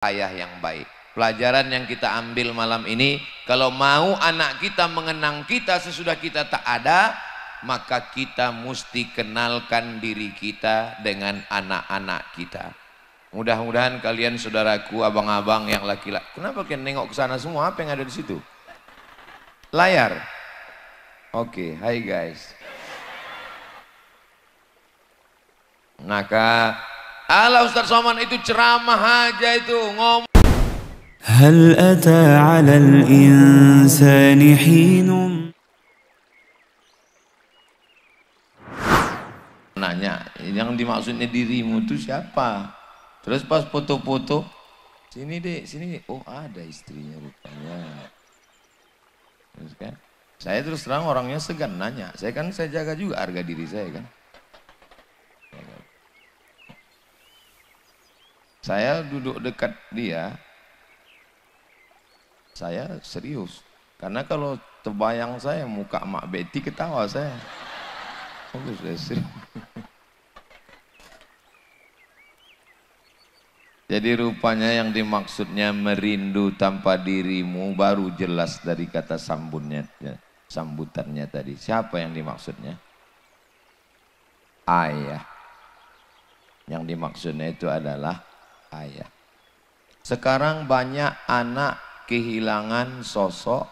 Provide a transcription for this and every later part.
ayah yang baik. Pelajaran yang kita ambil malam ini, kalau mau anak kita mengenang kita sesudah kita tak ada, maka kita mesti kenalkan diri kita dengan anak-anak kita. Mudah-mudahan kalian saudaraku, abang-abang yang laki-laki, kenapa kalian nengok ke sana semua? Apa yang ada di situ? Layar. Oke, hai guys. Maka ala Ustaz Somad itu ceramah aja itu ngomong. هل أتى على الإنسان حين Nanya, yang dimaksudnya dirimu itu siapa? Terus pas foto-foto, sini deh, sini. Oh ada istrinya rupanya. Terus kan, saya terus terang orangnya segan nanya. Saya jaga juga harga diri saya kan. Saya duduk dekat dia, saya serius. Karena kalau terbayang saya muka Mak Betty ketawa saya. Oh, serius. Jadi rupanya yang dimaksudnya merindu tanpa dirimu baru jelas dari kata sambutannya tadi. Siapa yang dimaksudnya? Ayah. Yang dimaksudnya itu adalah ayah. Sekarang banyak anak kehilangan sosok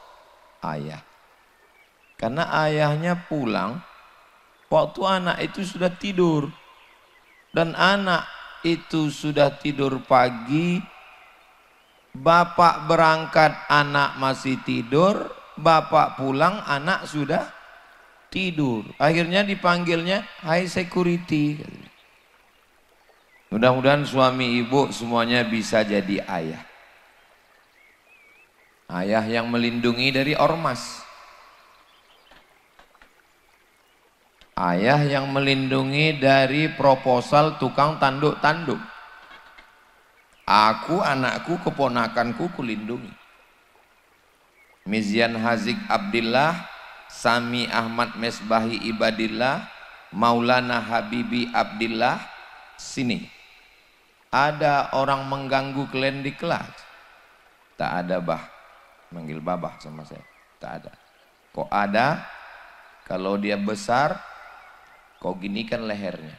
ayah. Karena ayahnya pulang, waktu anak itu sudah tidur. Dan anak itu sudah tidur pagi, bapak berangkat anak masih tidur, bapak pulang anak sudah tidur. Akhirnya dipanggilnya, hai security. Mudah-mudahan suami ibu semuanya bisa jadi ayah. Ayah yang melindungi dari ormas. Ayah yang melindungi dari proposal tukang tanduk-tanduk. Aku, anakku, keponakanku kulindungi. Mizian Hazik Abdillah, Sami Ahmad Mesbahi Ibadillah, Maulana Habibi Abdillah, sini. Ada orang mengganggu kalian di kelas? Tak ada bah. Manggil babah sama saya. Tak ada. Kok ada? Kalau dia besar, kau ginikan lehernya.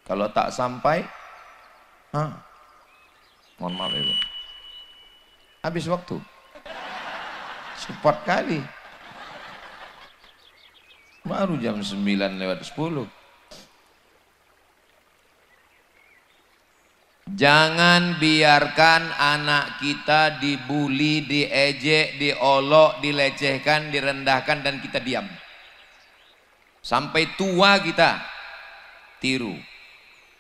Kalau tak sampai, mohon maaf ibu. Habis waktu. Cepat kali. Baru jam 9:10. Jangan biarkan anak kita dibuli, diejek, diolok, dilecehkan, direndahkan dan kita diam. Sampai tua kita tiru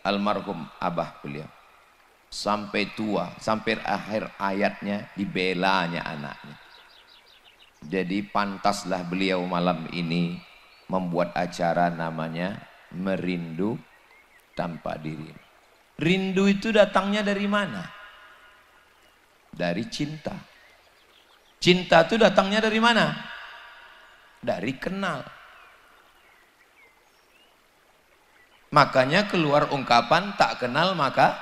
almarhum abah beliau. Sampai tua, sampai akhir ayatnya dibelanya anaknya. Jadi pantaslah beliau malam ini membuat acara namanya Merindu Tanpa Diri. Rindu itu datangnya dari mana? Dari cinta. Cinta itu datangnya dari mana? Dari kenal. Makanya keluar ungkapan tak kenal maka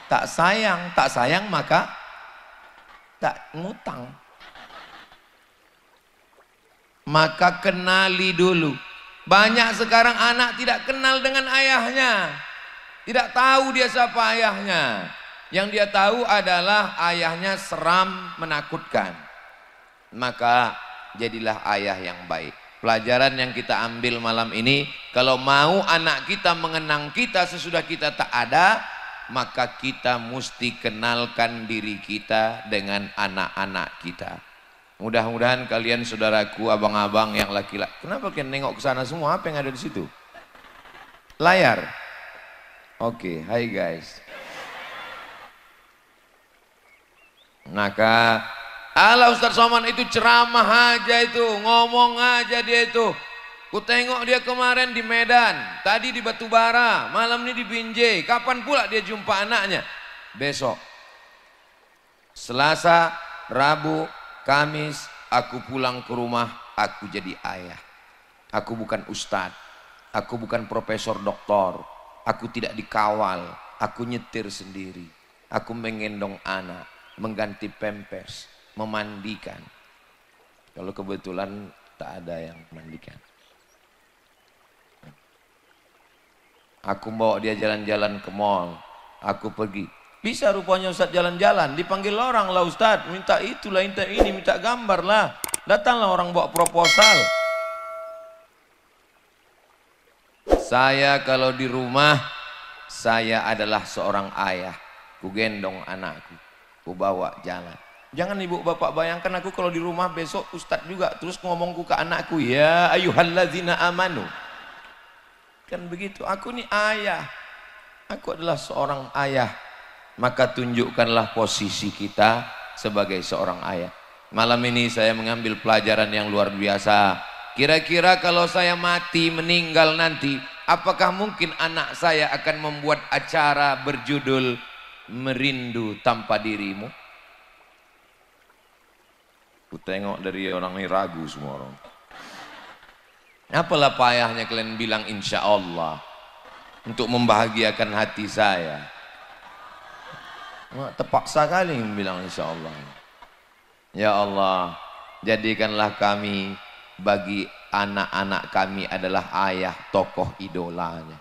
tak sayang, tak sayang maka tak ngutang. Maka kenali dulu. Banyak sekarang anak tidak kenal dengan ayahnya. Tidak tahu dia siapa ayahnya. Yang dia tahu adalah ayahnya seram, menakutkan. Maka jadilah ayah yang baik. Pelajaran yang kita ambil malam ini, kalau mau anak kita mengenang kita sesudah kita tak ada, maka kita mesti kenalkan diri kita dengan anak-anak kita. Mudah-mudahan kalian saudaraku, abang-abang yang laki-laki, kenapa kalian nengok ke sana semua? Apa yang ada di situ? Layar. Oke, hai guys. Maka ala Ustaz Somad itu ceramah aja itu, ngomong aja dia itu. Ku tengok dia kemarin di Medan, tadi di Batubara, malam ini di Binjai. Kapan pula dia jumpa anaknya? Besok. Selasa, Rabu, Kamis, aku pulang ke rumah, aku jadi ayah. Aku bukan ustadz, aku bukan profesor doktor, aku tidak dikawal, aku nyetir sendiri, aku menggendong anak, mengganti pampers, memandikan. Kalau kebetulan tak ada yang memandikan. Aku bawa dia jalan-jalan ke mall, aku pergi. Bisa rupanya Ustaz jalan-jalan, dipanggil orang lah Ustaz, minta itulah, minta ini, minta gambar lah. Datanglah orang bawa proposal. Saya kalau di rumah, saya adalah seorang ayah. Ku gendong anakku, ku bawa jalan. Jangan ibu bapak bayangkan aku kalau di rumah besok Ustaz juga terus ngomongku ke anakku, ya ayyuhalladzina amanu. Kan begitu, aku nih ayah. Aku adalah seorang ayah. Maka tunjukkanlah posisi kita sebagai seorang ayah. Malam ini saya mengambil pelajaran yang luar biasa. Kira-kira kalau saya mati, meninggal nanti, apakah mungkin anak saya akan membuat acara berjudul Merindu Tanpa Dirimu? Ku tengok dari orang ini ragu semua orang. Apalah payahnya kalian bilang insya Allah untuk membahagiakan hati saya. Terpaksa kali bilang insya Allah. Ya Allah, jadikanlah kami bagi anak-anak kami adalah ayah, tokoh idolanya.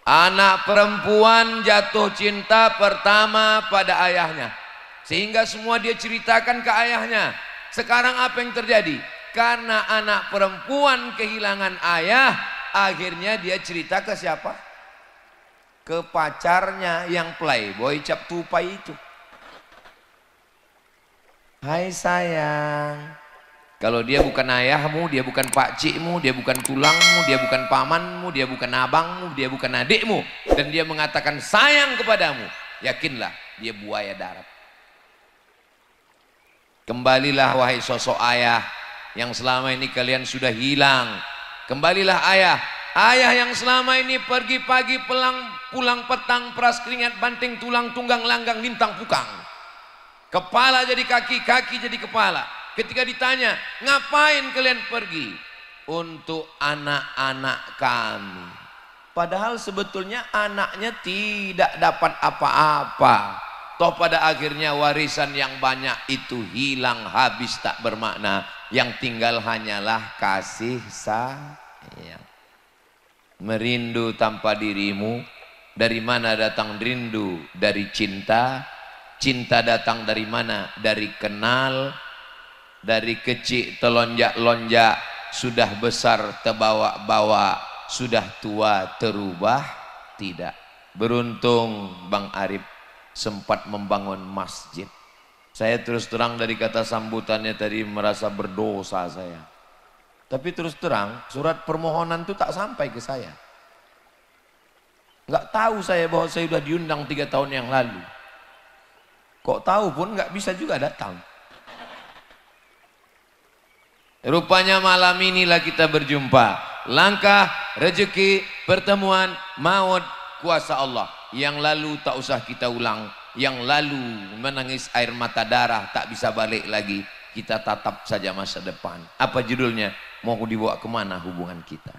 Anak perempuan jatuh cinta pertama pada ayahnya, sehingga semua dia ceritakan ke ayahnya. Sekarang apa yang terjadi? Karena anak perempuan kehilangan ayah, akhirnya dia cerita ke siapa? Ke pacarnya yang playboy cap tupai itu. Hai sayang, kalau dia bukan ayahmu, dia bukan pakcikmu, dia bukan tulangmu, dia bukan pamanmu, dia bukan abangmu, dia bukan adikmu, dan dia mengatakan sayang kepadamu, yakinlah dia buaya darat. Kembalilah wahai sosok ayah yang selama ini kalian sudah hilang. Kembalilah ayah, ayah yang selama ini pergi pagi pulang petang, peras keringat, banting tulang, tunggang langgang, lintang pukang. Kepala jadi kaki, kaki jadi kepala. Ketika ditanya, ngapain kalian pergi? Untuk anak-anak kami. Padahal sebetulnya anaknya tidak dapat apa-apa. Toh pada akhirnya warisan yang banyak itu hilang, habis, tak bermakna. Yang tinggal hanyalah kasih sayang. Merindu tanpa dirimu. Dari mana datang rindu? Dari cinta. Cinta datang dari mana? Dari kenal. Dari kecil telonjak-lonjak, sudah besar terbawa-bawa, sudah tua terubah tidak. Beruntung Bang Arif sempat membangun masjid. Saya terus terang dari kata sambutannya tadi merasa berdosa saya. Tapi terus terang surat permohonan itu tak sampai ke saya. Nggak tahu saya bahwa saya sudah diundang 3 tahun yang lalu. Kok tahu pun nggak bisa juga datang. Rupanya malam inilah kita berjumpa. Langkah, rezeki, pertemuan, maut, kuasa Allah. Yang lalu tak usah kita ulang. Yang lalu menangis air mata darah tak bisa balik lagi. Kita tatap saja masa depan. Apa judulnya? Mau dibawa kemana hubungan kita?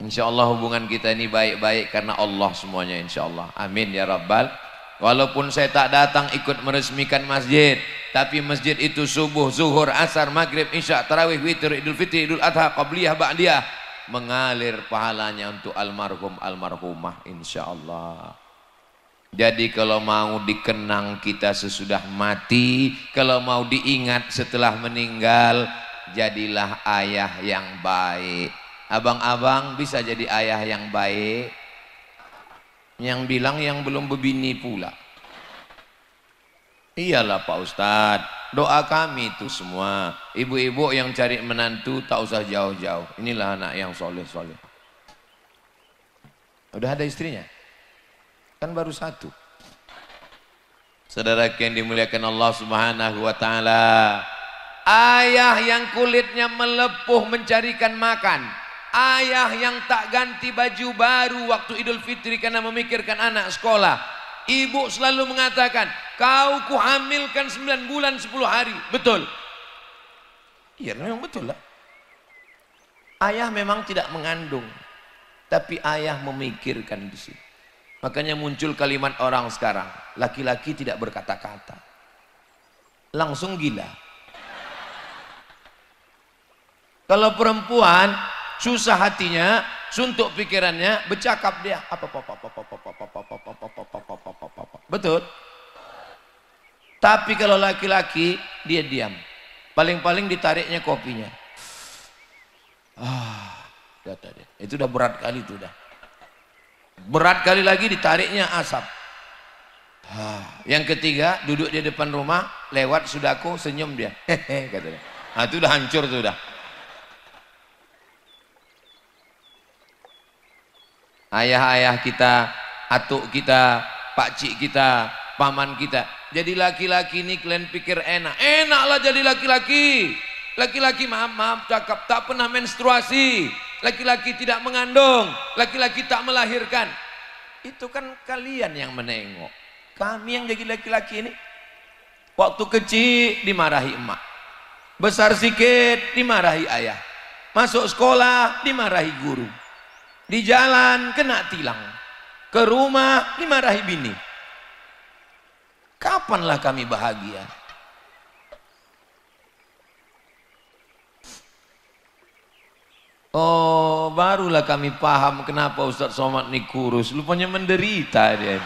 Insya Allah hubungan kita ini baik-baik karena Allah semuanya insya Allah. Amin ya Rabbal. Walaupun saya tak datang ikut meresmikan masjid, tapi masjid itu subuh, zuhur, asar, maghrib, isya, tarawih, witir, idul fitri, idul adha, qabliyah, ba'diyah, mengalir pahalanya untuk almarhum, almarhumah insya Allah. Jadi kalau mau dikenang kita sesudah mati, kalau mau diingat setelah meninggal, jadilah ayah yang baik. Abang-abang bisa jadi ayah yang baik. Yang bilang yang belum berbini pula. Iyalah Pak Ustadz, doa kami itu semua. Ibu-ibu yang cari menantu tak usah jauh-jauh. Inilah anak yang soleh-soleh. Udah ada istrinya? Kan baru 1. Saudara yang dimuliakan Allah Subhanahu wa Ta'ala, ayah yang kulitnya melepuh mencarikan makan, ayah yang tak ganti baju baru waktu Idul Fitri karena memikirkan anak sekolah. Ibu selalu mengatakan, kau kuhamilkan 9 bulan 10 hari. Betul? Iya memang betul lah. Ayah memang tidak mengandung. tapi ayah memikirkan di sini. Makanya muncul kalimat orang sekarang, laki-laki tidak berkata-kata, langsung gila. Kalau perempuan susah hatinya, suntuk pikirannya, bercakap dia betul. Tapi kalau laki-laki dia diam, paling-paling ditariknya kopinya. Kata dia, itu udah berat kali, itu udah berat kali lagi ditariknya asap. Yang ketiga, duduk di depan rumah, lewat sudahku, senyum dia, hehe katanya. Itu udah hancur tuh udah. Ayah-ayah kita, atuk kita, pakcik kita, paman kita, jadi laki-laki ini kalian pikir enak, enaklah jadi laki-laki. Laki-laki maaf cakap tak pernah menstruasi, laki-laki tidak mengandung, laki-laki tak melahirkan. Itu kan kalian yang menengok. Kami yang jadi laki-laki ini, waktu kecil dimarahi emak, besar sikit dimarahi ayah, masuk sekolah dimarahi guru, di jalan kena tilang, ke rumah dimarahi bini. Kapanlah kami bahagia? Oh, barulah kami paham kenapa Ustadz Somad ini kurus, lupanya menderita dia.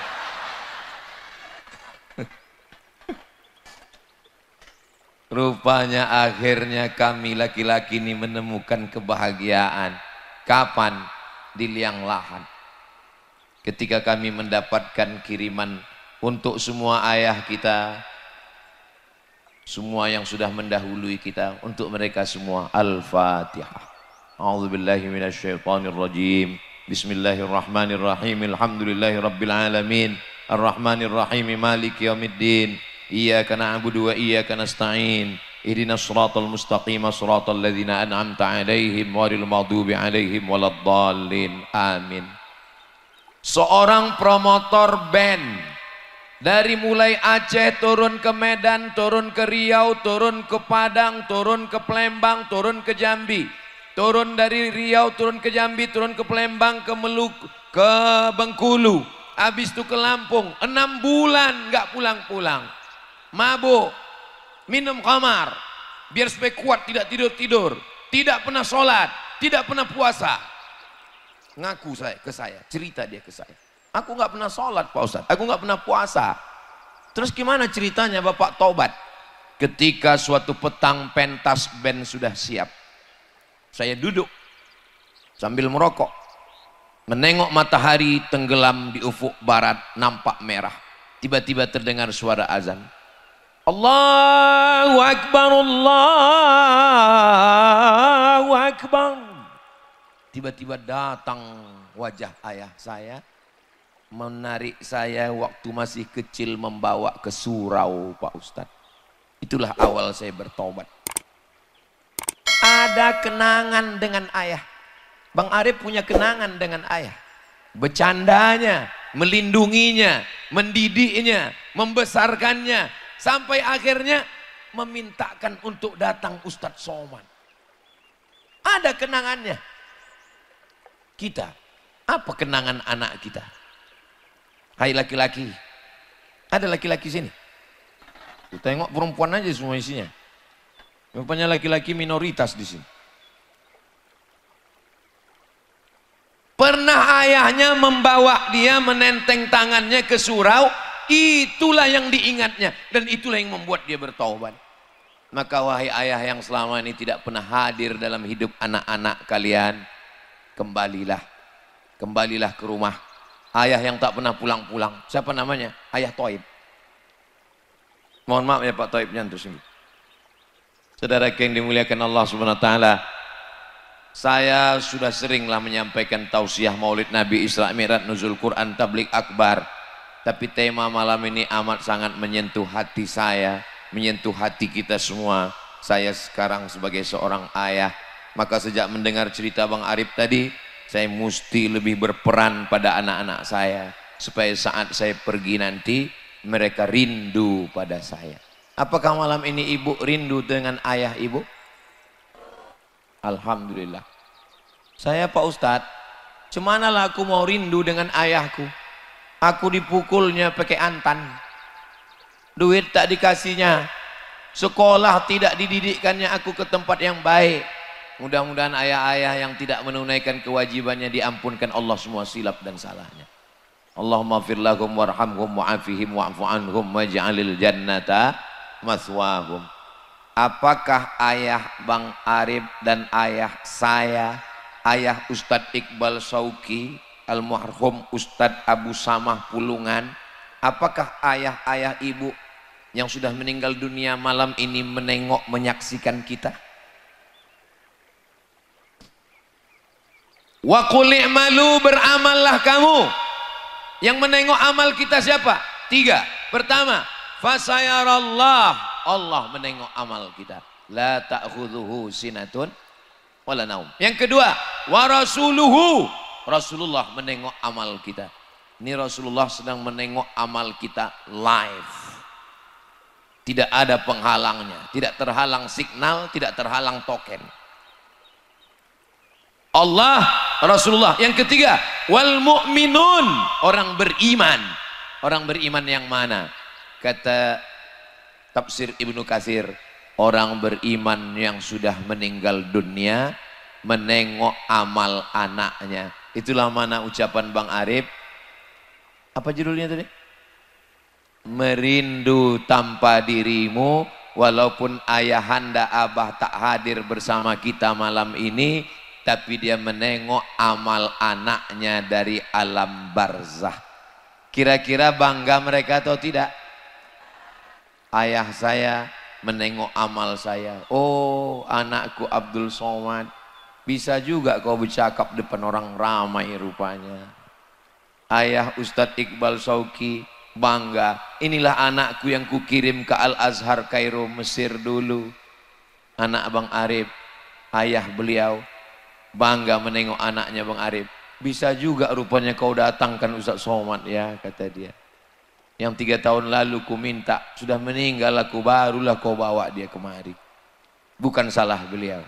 Rupanya akhirnya kami laki-laki ini menemukan kebahagiaan. Kapan? Di liang lahat. Ketika kami mendapatkan kiriman untuk semua ayah kita, semua yang sudah mendahului kita, untuk mereka semua. Al-Fatihah. A'udzubillahi minasyaitonirrajim. Bismillahirrahmanirrahim. Alhamdulillahi rabbil alamin. Ar-Rahmanirrahim. Maliki yaumiddin. Iyyaka na'budu wa iyyaka nasta'in. Ihdinas siratal mustaqim, siratal ladzina an'amta 'alaihim ghairil maghdubi 'alaihim waladdallin. Amin. Seorang promotor band dari mulai Aceh turun ke Medan, turun ke Riau, turun ke Padang, turun ke Palembang, turun ke Jambi, turun dari Riau, turun ke Jambi, turun ke Palembang, ke Maluku, ke Bengkulu, habis itu ke Lampung, 6 bulan nggak pulang-pulang, mabuk, minum khamar, biar supaya kuat, tidak tidur-tidur, tidak pernah sholat, tidak pernah puasa. Ngaku saya, cerita dia ke saya, aku nggak pernah sholat Pak Ustadz, aku nggak pernah puasa. Terus gimana ceritanya Bapak tobat? Ketika suatu petang pentas band sudah siap, saya duduk sambil merokok, menengok matahari tenggelam di ufuk barat, nampak merah. Tiba-tiba terdengar suara azan. Allahu Akbar, Allahu Akbar. Tiba-tiba datang wajah ayah saya, menarik saya waktu masih kecil, membawa ke surau Pak Ustadz. Itulah awal saya bertobat. Ada kenangan dengan ayah. Bang Arif punya kenangan dengan ayah. Bercandanya, melindunginya, mendidiknya, membesarkannya, sampai akhirnya memintakan untuk datang Ustadz Somad. Ada kenangannya. Kita, apa kenangan anak kita? Hai laki-laki, ada laki-laki sini. Tengok perempuan aja semua isinya. Rupanya laki-laki minoritas di sini. Pernah ayahnya membawa dia, menenteng tangannya ke surau, itulah yang diingatnya, dan itulah yang membuat dia bertaubat. Maka wahai ayah yang selama ini tidak pernah hadir dalam hidup anak-anak kalian, kembalilah ke rumah. Ayah yang tak pernah pulang-pulang, siapa namanya? Ayah Toib. Mohon maaf ya Pak Toib nyantus ini. Saudara yang dimuliakan Allah Subhanahu wa taala, saya sudah seringlah menyampaikan tausiah Maulid Nabi, Isra Mi'raj, Nuzul Quran, Tabligh Akbar. Tapi tema malam ini amat sangat menyentuh hati saya, menyentuh hati kita semua. Saya sekarang sebagai seorang ayah, maka sejak mendengar cerita Bang Arif tadi, saya mesti lebih berperan pada anak-anak saya, supaya saat saya pergi nanti, mereka rindu pada saya. Apakah malam ini ibu rindu dengan ayah ibu? Alhamdulillah. Saya Pak Ustadz, Cemanalah aku mau rindu dengan ayahku. Aku dipukulnya pakai antan. Duit tak dikasihnya. Sekolah tidak dididikkannya aku ke tempat yang baik. Mudah-mudahan ayah-ayah yang tidak menunaikan kewajibannya diampunkan Allah semua silap dan salahnya. Allahumma fir lahum warhamhum wa'afihim wa'fu anhum waj'alil jannata maswahum. Apakah ayah Bang Arif dan ayah saya, ayah Ustadz Iqbal Sauki, almarhum Ustadz Abu Samah Pulungan, apakah ayah-ayah ibu yang sudah meninggal dunia malam ini menengok menyaksikan kita? Wa qul i'malu, beramallah kamu. Yang menengok amal kita siapa? 3. Pertama, fasayarallah, Allah menengok amal kita. La ta'khudhuhu sinatun wala naum. Yang kedua, wa rasuluhu, Rasulullah menengok amal kita. Ini Rasulullah sedang menengok amal kita live. Tidak ada penghalangnya, tidak terhalang signal, tidak terhalang token. Allah, Rasulullah. Yang ketiga, wal mu'minun, orang beriman. Orang beriman yang mana? Kata tafsir Ibnu Katsir, orang beriman yang sudah meninggal dunia menengok amal anaknya. Itulah mana ucapan Bang Arif. Apa judulnya tadi? Merindu tanpa dirimu. Walaupun ayahanda abah tak hadir bersama kita malam ini, tapi dia menengok amal anaknya dari alam barzah. Kira-kira bangga mereka atau tidak? Ayah saya menengok amal saya. Oh, anakku Abdul Somad, bisa juga kau bercakap depan orang ramai rupanya. Ayah Ustadz Iqbal Sauki bangga, inilah anakku yang kukirim ke Al-Azhar Kairo Mesir dulu. Anak Bang Arif, ayah beliau bangga menengok anaknya Bang Arif. Bisa juga rupanya kau datangkan Ustadz Somad ya, kata dia. Yang 3 tahun lalu ku minta, sudah meninggal aku, barulah kau bawa dia kemari. Bukan salah beliau.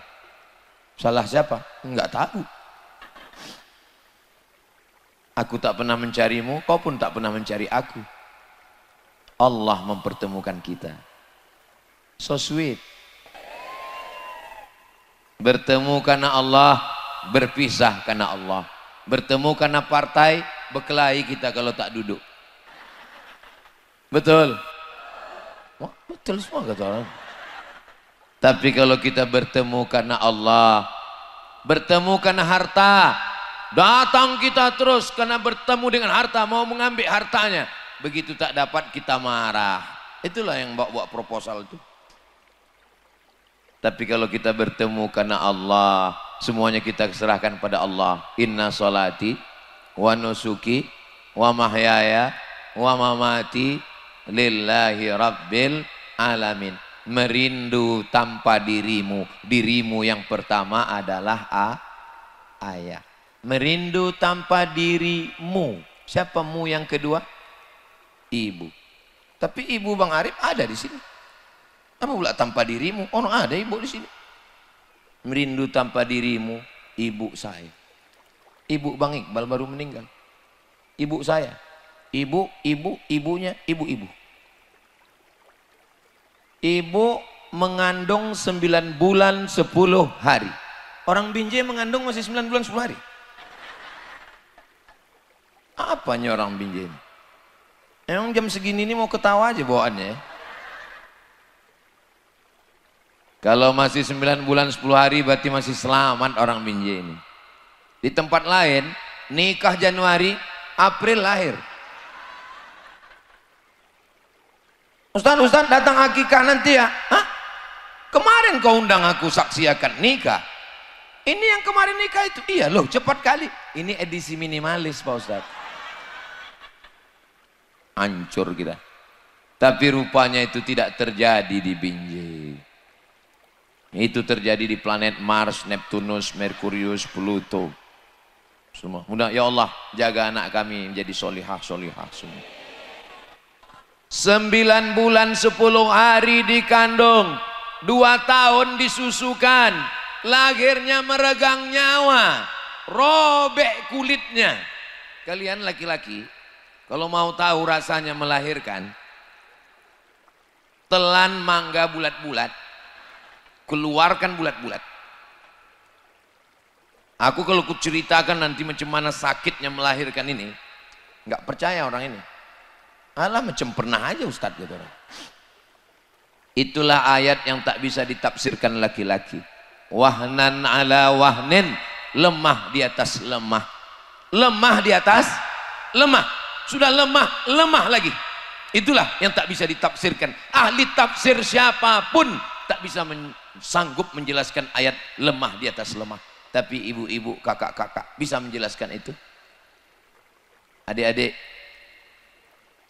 Salah siapa? Enggak tahu. Aku tak pernah mencarimu, kau pun tak pernah mencari aku. Allah mempertemukan kita. So sweet. Bertemu karena Allah, berpisah karena Allah. Bertemu karena partai, berkelahi kita kalau tak duduk. Betul? Wah, betul semua kata orang. Tapi kalau kita bertemu karena Allah, bertemu karena harta, datang kita terus karena bertemu dengan harta, mau mengambil hartanya. Begitu tak dapat kita marah. Itulah yang bawa proposal itu. Tapi kalau kita bertemu karena Allah, semuanya kita serahkan pada Allah. Inna sholati wa nusuki wa mahyaya wa mamati lillahi rabbil alamin. Merindu tanpa dirimu. Dirimu yang pertama adalah ayah. Merindu tanpa dirimu. Siapa mu yang kedua? Ibu. Tapi ibu Bang Arif ada di sini. Apa pula tanpa dirimu? Oh, ada ibu di sini. Merindu tanpa dirimu, ibu saya. Ibu Bang Iqbal baru meninggal. Ibu saya. Ibunya, ibu-ibu. Ibu mengandung 9 bulan 10 hari. Orang Binjai mengandung masih 9 bulan 10 hari. Apanya orang Binjai ini? Emang jam segini ini mau ketawa aja bawaannya ya? Kalau masih 9 bulan 10 hari berarti masih selamat orang Binjai ini. Di tempat lain nikah Januari, April lahir. Ustaz datang akikah nanti ya? Hah? Kemarin kau undang aku saksi akad nikah. Ini yang kemarin nikah itu. Iya loh, cepat kali. Ini edisi minimalis Pak Ustaz. Hancur kita. Tapi rupanya itu tidak terjadi di Binjai. Itu terjadi di planet Mars, Neptunus, Merkurius, Pluto. Semua. Mudah ya Allah jaga anak kami menjadi solihah semua. 9 bulan 10 hari dikandung, 2 tahun disusukan, lahirnya meregang nyawa. robek kulitnya. Kalian laki-laki, kalau mau tahu rasanya melahirkan, telan mangga bulat-bulat, keluarkan bulat-bulat. Aku kalau kuceritakan nanti macam mana sakitnya melahirkan ini, nggak percaya orang ini. Alah macam pernah aja Ustadz gitu. Itulah ayat yang tak bisa ditafsirkan laki-laki. Wahnan ala wahnin, lemah di atas lemah. Lemah di atas lemah. Sudah lemah, lemah lagi. Itulah yang tak bisa ditafsirkan. Ahli tafsir siapapun tak bisa sanggup menjelaskan ayat lemah di atas lemah. Tapi ibu-ibu, kakak-kakak bisa menjelaskan itu. Adik-adik,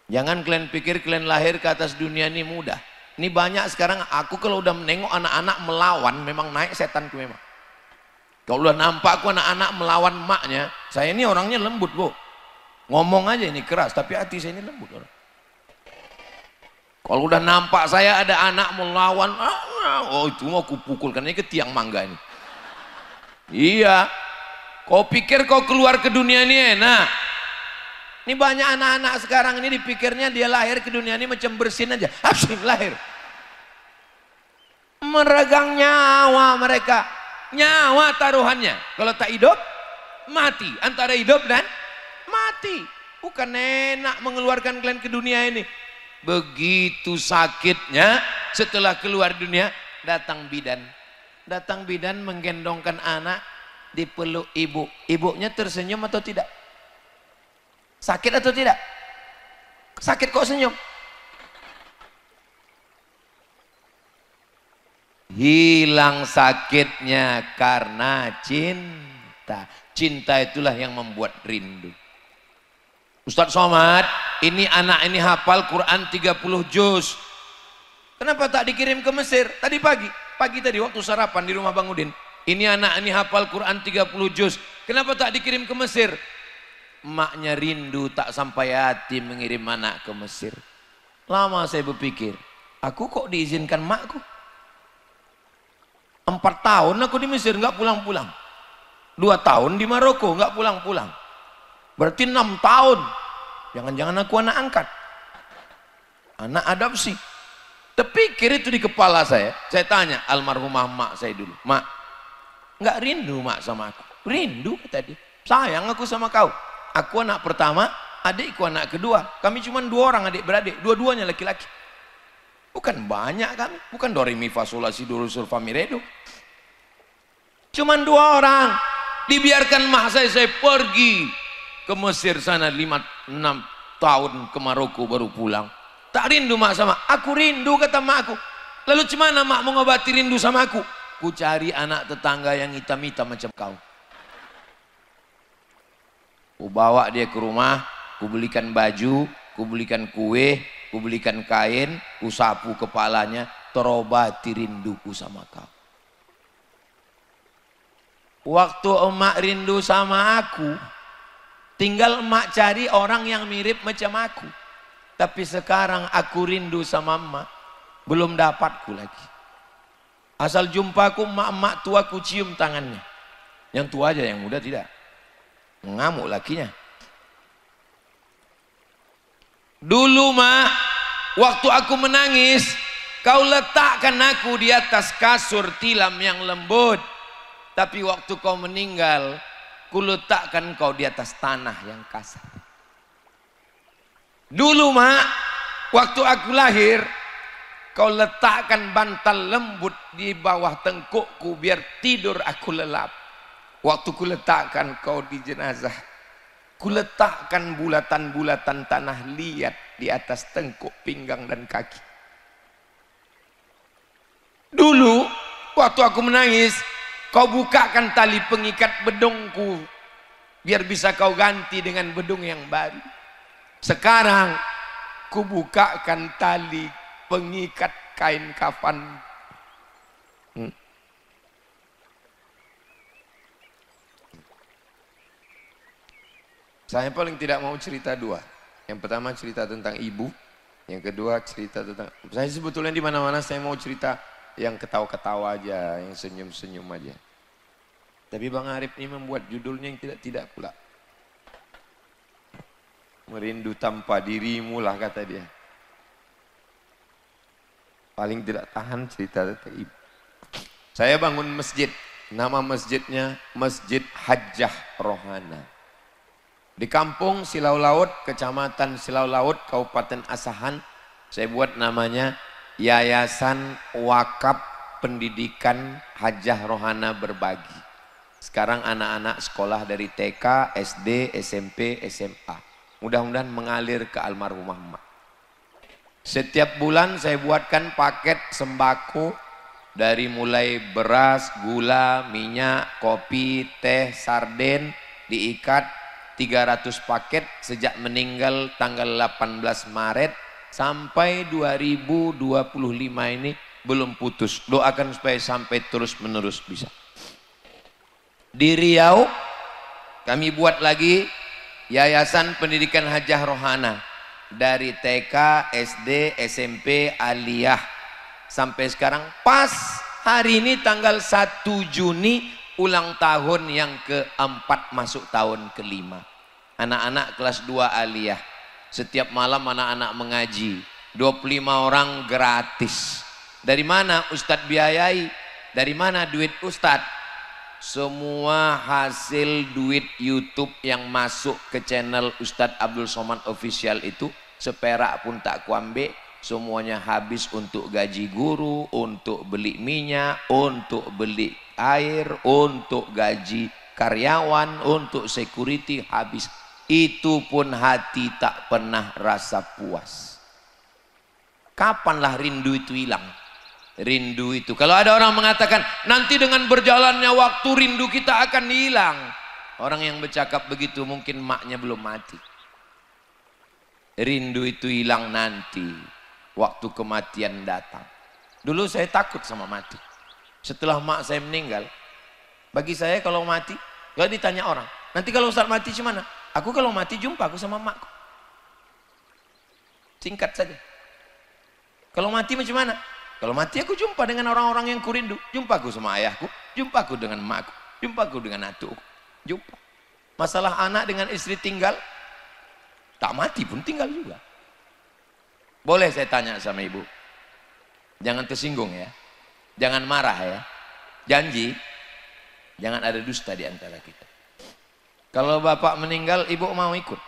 jangan kalian pikir kalian lahir ke atas dunia ini mudah. Ini banyak sekarang, aku kalau udah menengok anak-anak melawan, memang naik setanku memang. Kalau udah nampak aku anak-anak melawan maknya, saya ini orangnya lembut, Bu. Ngomong aja ini keras, tapi hati saya ini lembut orang. Kalau udah nampak saya ada anak melawan, oh itu mau kupukulkan ini ke tiang mangga ini. Iya, kau pikir kau keluar ke dunia ini enak? Ini banyak anak-anak sekarang ini dipikirnya dia lahir ke dunia ini macam bersin aja. Habis lahir. Meregang nyawa mereka. Nyawa taruhannya. Kalau tak hidup, mati. Antara hidup dan mati. Bukan enak mengeluarkan kalian ke dunia ini. Begitu sakitnya setelah keluar dunia, datang bidan. Datang bidan menggendongkan anak, dipeluk ibu. Ibunya tersenyum atau tidak? Sakit atau tidak? Sakit kok senyum? Hilang sakitnya karena cinta. Cinta itulah yang membuat rindu. Ustadz Somad, ini anak ini hafal Quran 30 juz. Kenapa tak dikirim ke Mesir? Tadi pagi tadi waktu sarapan di rumah Bang Udin. Ini anak ini hafal Quran 30 juz. Kenapa tak dikirim ke Mesir? Emaknya rindu tak sampai hati mengirim anak ke Mesir. Lama saya berpikir, aku kok diizinkan makku? 4 tahun aku di Mesir nggak pulang-pulang. 2 tahun di Maroko nggak pulang-pulang. Berarti 6 tahun. Jangan-jangan aku anak angkat. Anak adopsi. Terpikir itu di kepala saya. Saya tanya almarhumah mak saya dulu. Mak, nggak rindu mak sama aku? Rindu kata dia. Sayang aku sama kau. Aku anak pertama, adikku anak kedua. Kami cuma 2 orang adik-beradik, dua-duanya laki-laki. Bukan banyak kami, bukan do re mi fa sol la si do re sol fa mi re do. Cuma 2 orang. Dibiarkan mak saya pergi ke Mesir sana 5-6 tahun ke Maroko baru pulang. Tak rindu mak sama aku? Rindu kata makku. Lalu gimana mak mengobati rindu sama aku? Ku cari anak tetangga yang hitam-hitam macam kau. Ku bawa dia ke rumah, ku belikan baju, ku belikan kue, ku belikan kain, ku sapu kepalanya, terobati rinduku sama kau. Waktu emak rindu sama aku, tinggal emak cari orang yang mirip macam aku. Tapi sekarang aku rindu sama emak, belum dapatku lagi. Asal jumpaku emak-emak tua, ku cium tangannya. Yang tua aja, yang muda tidak. Ngamuk lakinya. Dulu mak, waktu aku menangis, kau letakkan aku di atas kasur tilam yang lembut. Tapi waktu kau meninggal, ku letakkan kau di atas tanah yang kasar. Dulu mak, waktu aku lahir, kau letakkan bantal lembut di bawah tengkukku biar tidur aku lelap. Waktu ku letakkan kau di jenazah, ku letakkan bulatan-bulatan tanah liat di atas tengkuk, pinggang dan kaki. Dulu waktu aku menangis, kau bukakan tali pengikat bedungku biar bisa kau ganti dengan bedung yang baru. Sekarang ku bukakan tali pengikat kain kafan. Saya paling tidak mau cerita 2. Yang pertama cerita tentang ibu, yang kedua cerita tentang, saya sebetulnya di mana-mana saya mau cerita yang ketawa-ketawa aja, yang senyum-senyum aja. Tapi Bang Arif ini membuat judulnya yang tidak-tidak pula. Merindu tanpa dirimu lah kata dia. Paling tidak tahan cerita tentang ibu. Saya bangun masjid. Nama masjidnya Masjid Hajjah Rohana. Di kampung Silau Laut, Kecamatan Silau Laut, Kabupaten Asahan. Saya buat namanya Yayasan Wakaf Pendidikan Hajjah Rohana Berbagi. Sekarang anak-anak sekolah dari TK, SD, SMP, SMA. Mudah-mudahan mengalir ke almarhumah emak. Setiap bulan saya buatkan paket sembako dari mulai beras, gula, minyak, kopi, teh, sarden, diikat 300 paket sejak meninggal tanggal 18 Maret sampai 2025 ini belum putus. Doakan supaya sampai terus-menerus bisa. Di Riau kami buat lagi Yayasan Pendidikan Hajjah Rohana dari TK, SD, SMP, aliyah sampai sekarang pas hari ini tanggal 1 Juni ulang tahun yang keempat masuk tahun kelima. Anak-anak kelas 2 aliyah. Setiap malam anak-anak mengaji. 25 orang gratis. Dari mana Ustadz biayai? Dari mana duit Ustadz? Semua hasil duit YouTube yang masuk ke channel Ustadz Abdul Somad Official itu seperak pun tak kuambil. Semuanya habis untuk gaji guru, untuk beli minyak, untuk beli air, untuk gaji karyawan, untuk security, habis. Itu pun hati tak pernah rasa puas. Kapanlah rindu itu hilang? Rindu itu, kalau ada orang mengatakan nanti dengan berjalannya waktu rindu kita akan hilang, orang yang bercakap begitu mungkin maknya belum mati. Rindu itu hilang nanti waktu kematian datang. Dulu saya takut sama mati. Setelah mak saya meninggal, bagi saya kalau mati, kalau ditanya orang, nanti kalau Ustaz mati gimana? Aku kalau mati jumpa aku sama makku. Singkat saja. Kalau mati macam mana? Kalau mati aku jumpa dengan orang-orang yang kurindu. Jumpaku sama ayahku, jumpaku dengan emakku, jumpaku dengan atukku. Jumpa. Masalah anak dengan istri tinggal, tak mati pun tinggal juga. Boleh saya tanya sama ibu? Jangan tersinggung ya. Jangan marah ya. Janji, jangan ada dusta di antara kita. Kalau bapak meninggal, ibu mau ikut?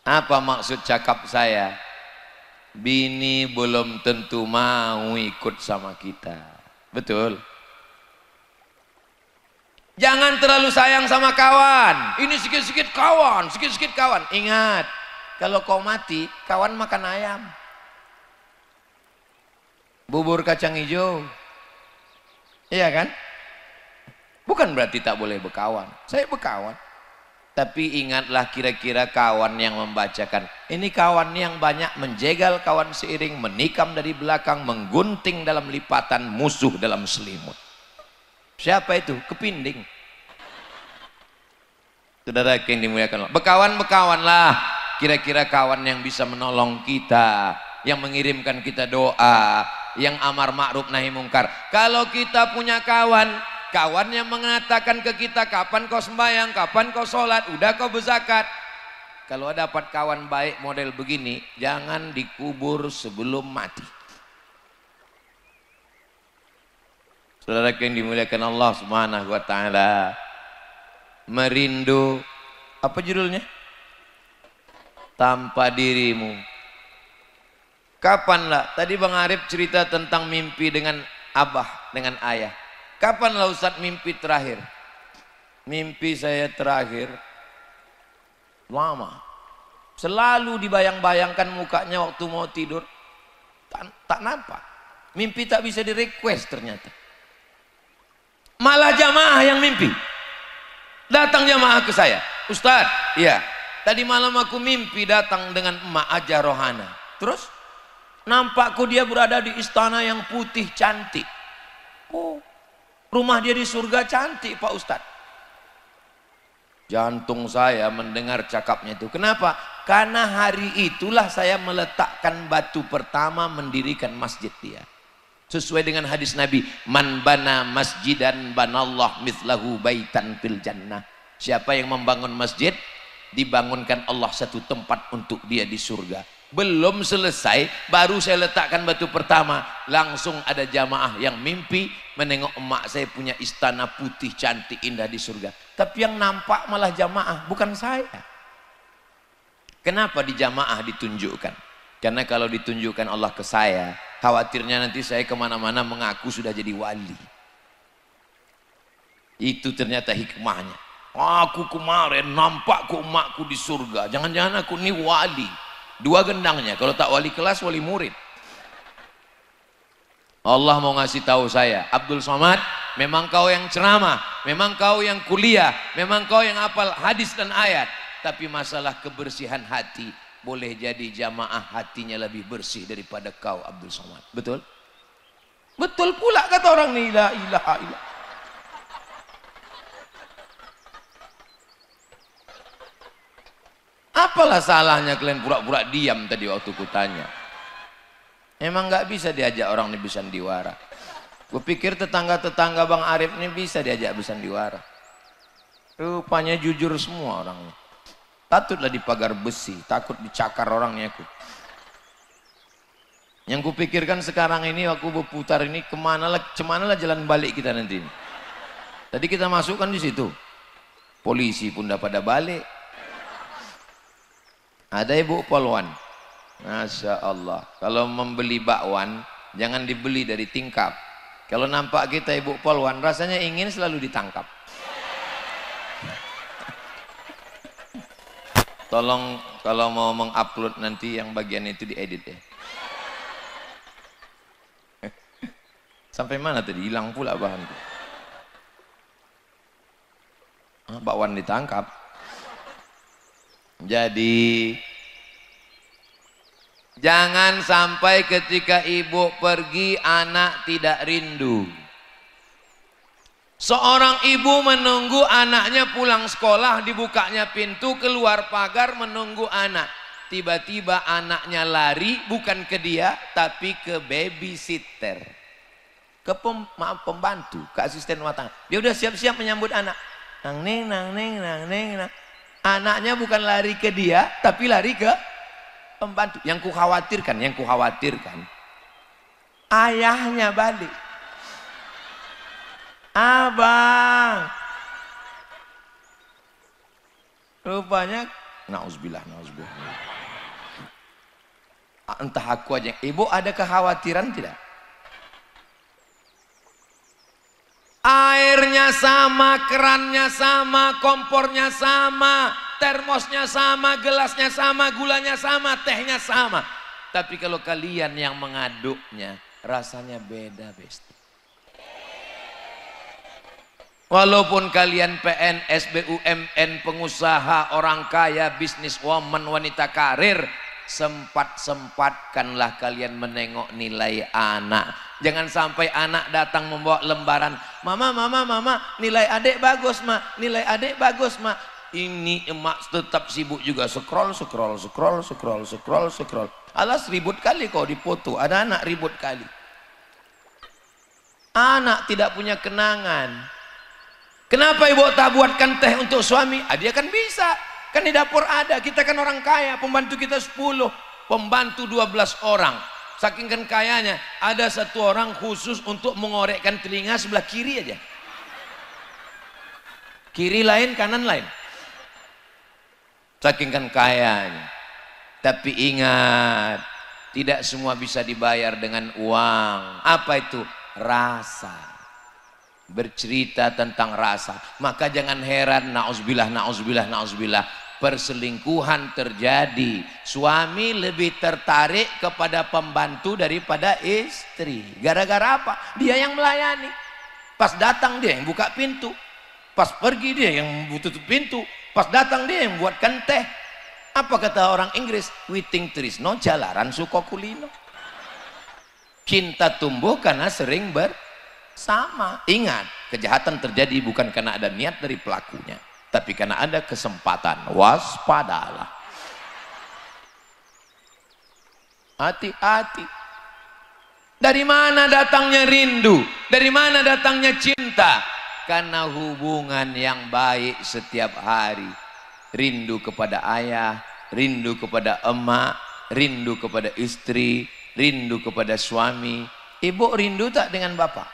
Apa maksud cakap saya? Bini belum tentu mau ikut sama kita. Betul? Jangan terlalu sayang sama kawan. Ini sikit-sikit kawan, sikit-sikit kawan. Ingat, kalau kau mati, kawan makan ayam. Bubur kacang hijau. Iya kan? Bukan berarti tak boleh berkawan. Saya berkawan. Tapi ingatlah kira-kira kawan yang membacakan. Ini kawan yang banyak menjegal kawan seiring, menikam dari belakang, menggunting dalam lipatan, musuh dalam selimut. Siapa itu? Kepinding. Saudara yang dimuliakan Allah. Berkawan-berkawanlah. Kira-kira kawan yang bisa menolong kita, yang mengirimkan kita doa, yang amar ma'ruf nahi mungkar. Kalau kita punya kawan yang mengatakan ke kita, kapan kau sembahyang, kapan kau sholat, udah kau berzakat. Kalau dapat kawan baik model begini, jangan dikubur sebelum mati. Saudara yang dimuliakan Allah Subhanahu wa taala. Merindu, apa judulnya? Tanpa dirimu. Kapanlah? Tadi Bang Arif cerita tentang mimpi dengan abah, dengan ayah. Kapanlah Ustadz mimpi terakhir? Mimpi saya terakhir lama. Selalu dibayang-bayangkan mukanya waktu mau tidur. Tak nampak. Mimpi tak bisa di request ternyata. Malah jamaah yang mimpi. Datang jamaah ke saya. Ustadz, iya. Tadi malam aku mimpi datang dengan emak Hajjah Rohana. Terus? Nampakku dia berada di istana yang putih cantik. Oh, rumah dia di surga cantik Pak Ustadz. Jantung saya mendengar cakapnya itu. Kenapa? Karena hari itulah saya meletakkan batu pertama mendirikan masjid dia. Sesuai dengan hadis Nabi, man bana masjidan banallah mithlahu baitan fil jannah. Siapa yang membangun masjid, dibangunkan Allah satu tempat untuk dia di surga. Belum selesai, baru saya letakkan batu pertama, langsung ada jamaah yang mimpi menengok emak saya punya istana putih cantik indah di surga. Tapi yang nampak malah jamaah, bukan saya. Kenapa di jamaah ditunjukkan? Karena kalau ditunjukkan Allah ke saya, khawatirnya nanti saya kemana-mana mengaku sudah jadi wali. Itu ternyata hikmahnya. Aku kemarin nampak ku emakku di surga, jangan-jangan aku ini wali. Dua gendangnya, kalau tak wali kelas, wali murid. Allah mau ngasih tahu saya, Abdul Somad, memang kau yang ceramah, memang kau yang kuliah, memang kau yang hafal hadis dan ayat, tapi masalah kebersihan hati, boleh jadi jamaah hatinya lebih bersih daripada kau, Abdul Somad. Betul? Betul pula kata orang ini, la ilaha illallah. Apalah salahnya kalian pura-pura diam tadi waktu kutanya? Emang nggak bisa diajak orang ini bersandiwara. Gue pikir tetangga-tetangga Bang Arif ini bisa diajak bersandiwara. Rupanya jujur semua orangnya. Takutlah di pagar besi, takut dicakar orangnya aku. Yang kupikirkan sekarang ini aku berputar ini kemana lah jalan balik kita nanti ini. Tadi kita masukkan di situ, polisi pun udah pada balik. Ada ibu polwan, Masya Allah. Kalau membeli bakwan, jangan dibeli dari tingkap. Kalau nampak kita ibu polwan, rasanya ingin selalu ditangkap. Tolong kalau mau mengupload nanti yang bagian itu diedit ya. Sampai mana tadi? Hilang pula bahanku. Bakwan ditangkap. Jadi jangan sampai ketika ibu pergi anak tidak rindu. Seorang ibu menunggu anaknya pulang sekolah, dibukanya pintu, keluar pagar menunggu anak. Tiba-tiba anaknya lari bukan ke dia tapi ke babysitter, ke pembantu, ke asisten rumah tangga. Dia udah siap-siap menyambut anak. Nang neng nang neng nang neng nang. Anaknya bukan lari ke dia tapi lari ke pembantu. Yang kukhawatirkan ayahnya balik. Abang, rupanya nauzubillah. Entah aku aja. Ibu ada kekhawatiran tidak? Airnya sama, kerannya sama, kompornya sama, termosnya sama, gelasnya sama, gulanya sama, tehnya sama. Tapi kalau kalian yang mengaduknya, rasanya beda, besti. Walaupun kalian PNS, BUMN, pengusaha, orang kaya, bisniswoman, wanita karir, sempat-sempatkanlah kalian menengok nilai anak. Jangan sampai anak datang membawa lembaran, mama, nilai adik bagus ma, nilai adik bagus ma. Ini emak tetap sibuk juga scroll. Alas ribut kali kau dipoto, ada anak ribut kali. Anak tidak punya kenangan. Kenapa ibu tak buatkan teh untuk suami? Dia kan bisa. Kan di dapur ada, kita kan orang kaya, pembantu kita 10, pembantu 12 orang. Saking kan kayanya, ada satu orang khusus untuk mengorekkan telinga sebelah kiri aja. Kiri lain, kanan lain. Saking kan kayanya. Tapi ingat, tidak semua bisa dibayar dengan uang. Apa itu? Rasa. Bercerita tentang rasa. Maka jangan heran, nauzubillah, perselingkuhan terjadi. Suami lebih tertarik kepada pembantu daripada istri. Gara-gara apa? Dia yang melayani. Pas datang dia yang buka pintu, pas pergi dia yang tutup pintu, pas datang dia yang buatkan teh. Apa kata orang Inggris? Witing trisno jalaran suko kulino. Cinta tumbuh karena sering sama. Ingat, kejahatan terjadi bukan karena ada niat dari pelakunya, tapi karena ada kesempatan. Waspadalah. Hati-hati. Dari mana datangnya rindu? Dari mana datangnya cinta? Karena hubungan yang baik setiap hari. Rindu kepada ayah, rindu kepada emak, rindu kepada istri, rindu kepada suami. Ibu rindu tak dengan bapak?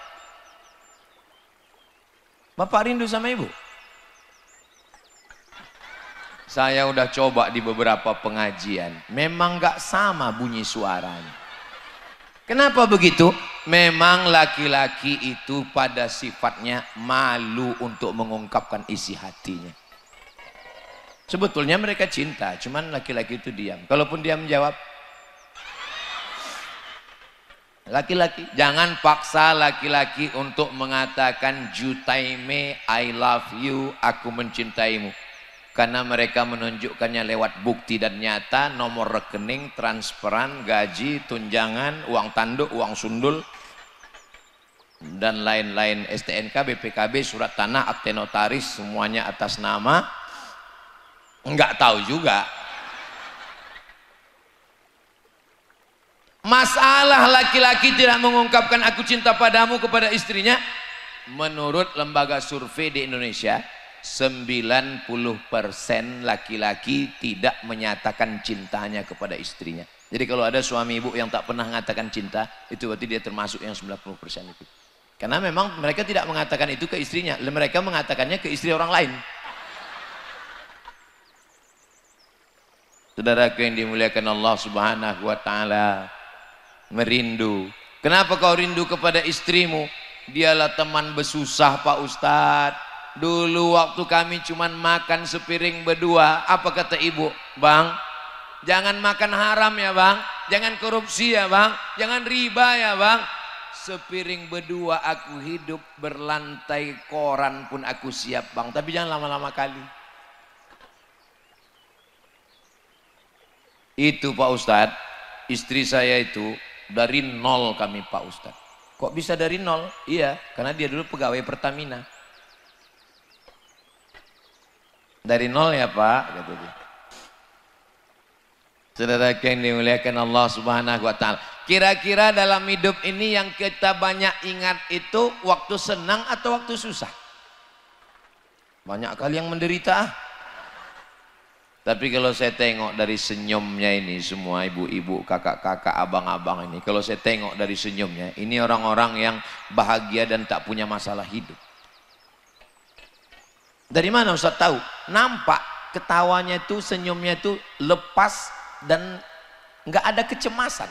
Bapak rindu sama ibu? Saya udah coba di beberapa pengajian, memang gak sama bunyi suaranya. Kenapa begitu? Memang laki-laki itu pada sifatnya malu untuk mengungkapkan isi hatinya. Sebetulnya mereka cinta, cuman laki-laki itu diam. Kalaupun dia menjawab, laki-laki, jangan paksa laki-laki untuk mengatakan jutaime, I love you, aku mencintaimu. Karena mereka menunjukkannya lewat bukti dan nyata, nomor rekening, transferan, gaji, tunjangan, uang tanduk, uang sundul, dan lain-lain, STNK, BPKB, surat tanah, akte notaris, semuanya atas nama. Enggak tahu juga. Masalah laki-laki tidak mengungkapkan aku cinta padamu kepada istrinya, menurut lembaga survei di Indonesia, 90% laki-laki tidak menyatakan cintanya kepada istrinya. Jadi kalau ada suami ibu yang tak pernah mengatakan cinta, itu berarti dia termasuk yang 90% itu. Karena memang mereka tidak mengatakan itu ke istrinya, mereka mengatakannya ke istri orang lain. Saudaraku yang dimuliakan Allah Subhanahu wa taala, merindu. Kenapa kau rindu kepada istrimu? Dialah teman bersusah Pak Ustadz. Dulu waktu kami cuman makan sepiring berdua, apa kata ibu? Bang, jangan makan haram ya bang, jangan korupsi ya bang, jangan riba ya bang. Sepiring berdua aku hidup, berlantai koran pun aku siap bang, tapi jangan lama-lama kali. Itu Pak Ustadz, istri saya itu dari nol kami Pak Ustadz. Kok bisa dari nol? Iya, karena dia dulu pegawai Pertamina. Dari nol ya Pak, kata dia. Saudara yang dimuliakan Allah Subhanahu wa taala. Kira-kira dalam hidup ini yang kita banyak ingat itu waktu senang atau waktu susah? Banyak kali yang menderita. Tapi kalau saya tengok dari senyumnya ini semua ibu-ibu, kakak-kakak, abang-abang ini, kalau saya tengok dari senyumnya, ini orang-orang yang bahagia dan tak punya masalah hidup. Dari mana Ustaz tahu? Nampak ketawanya itu, senyumnya itu lepas dan nggak ada kecemasan.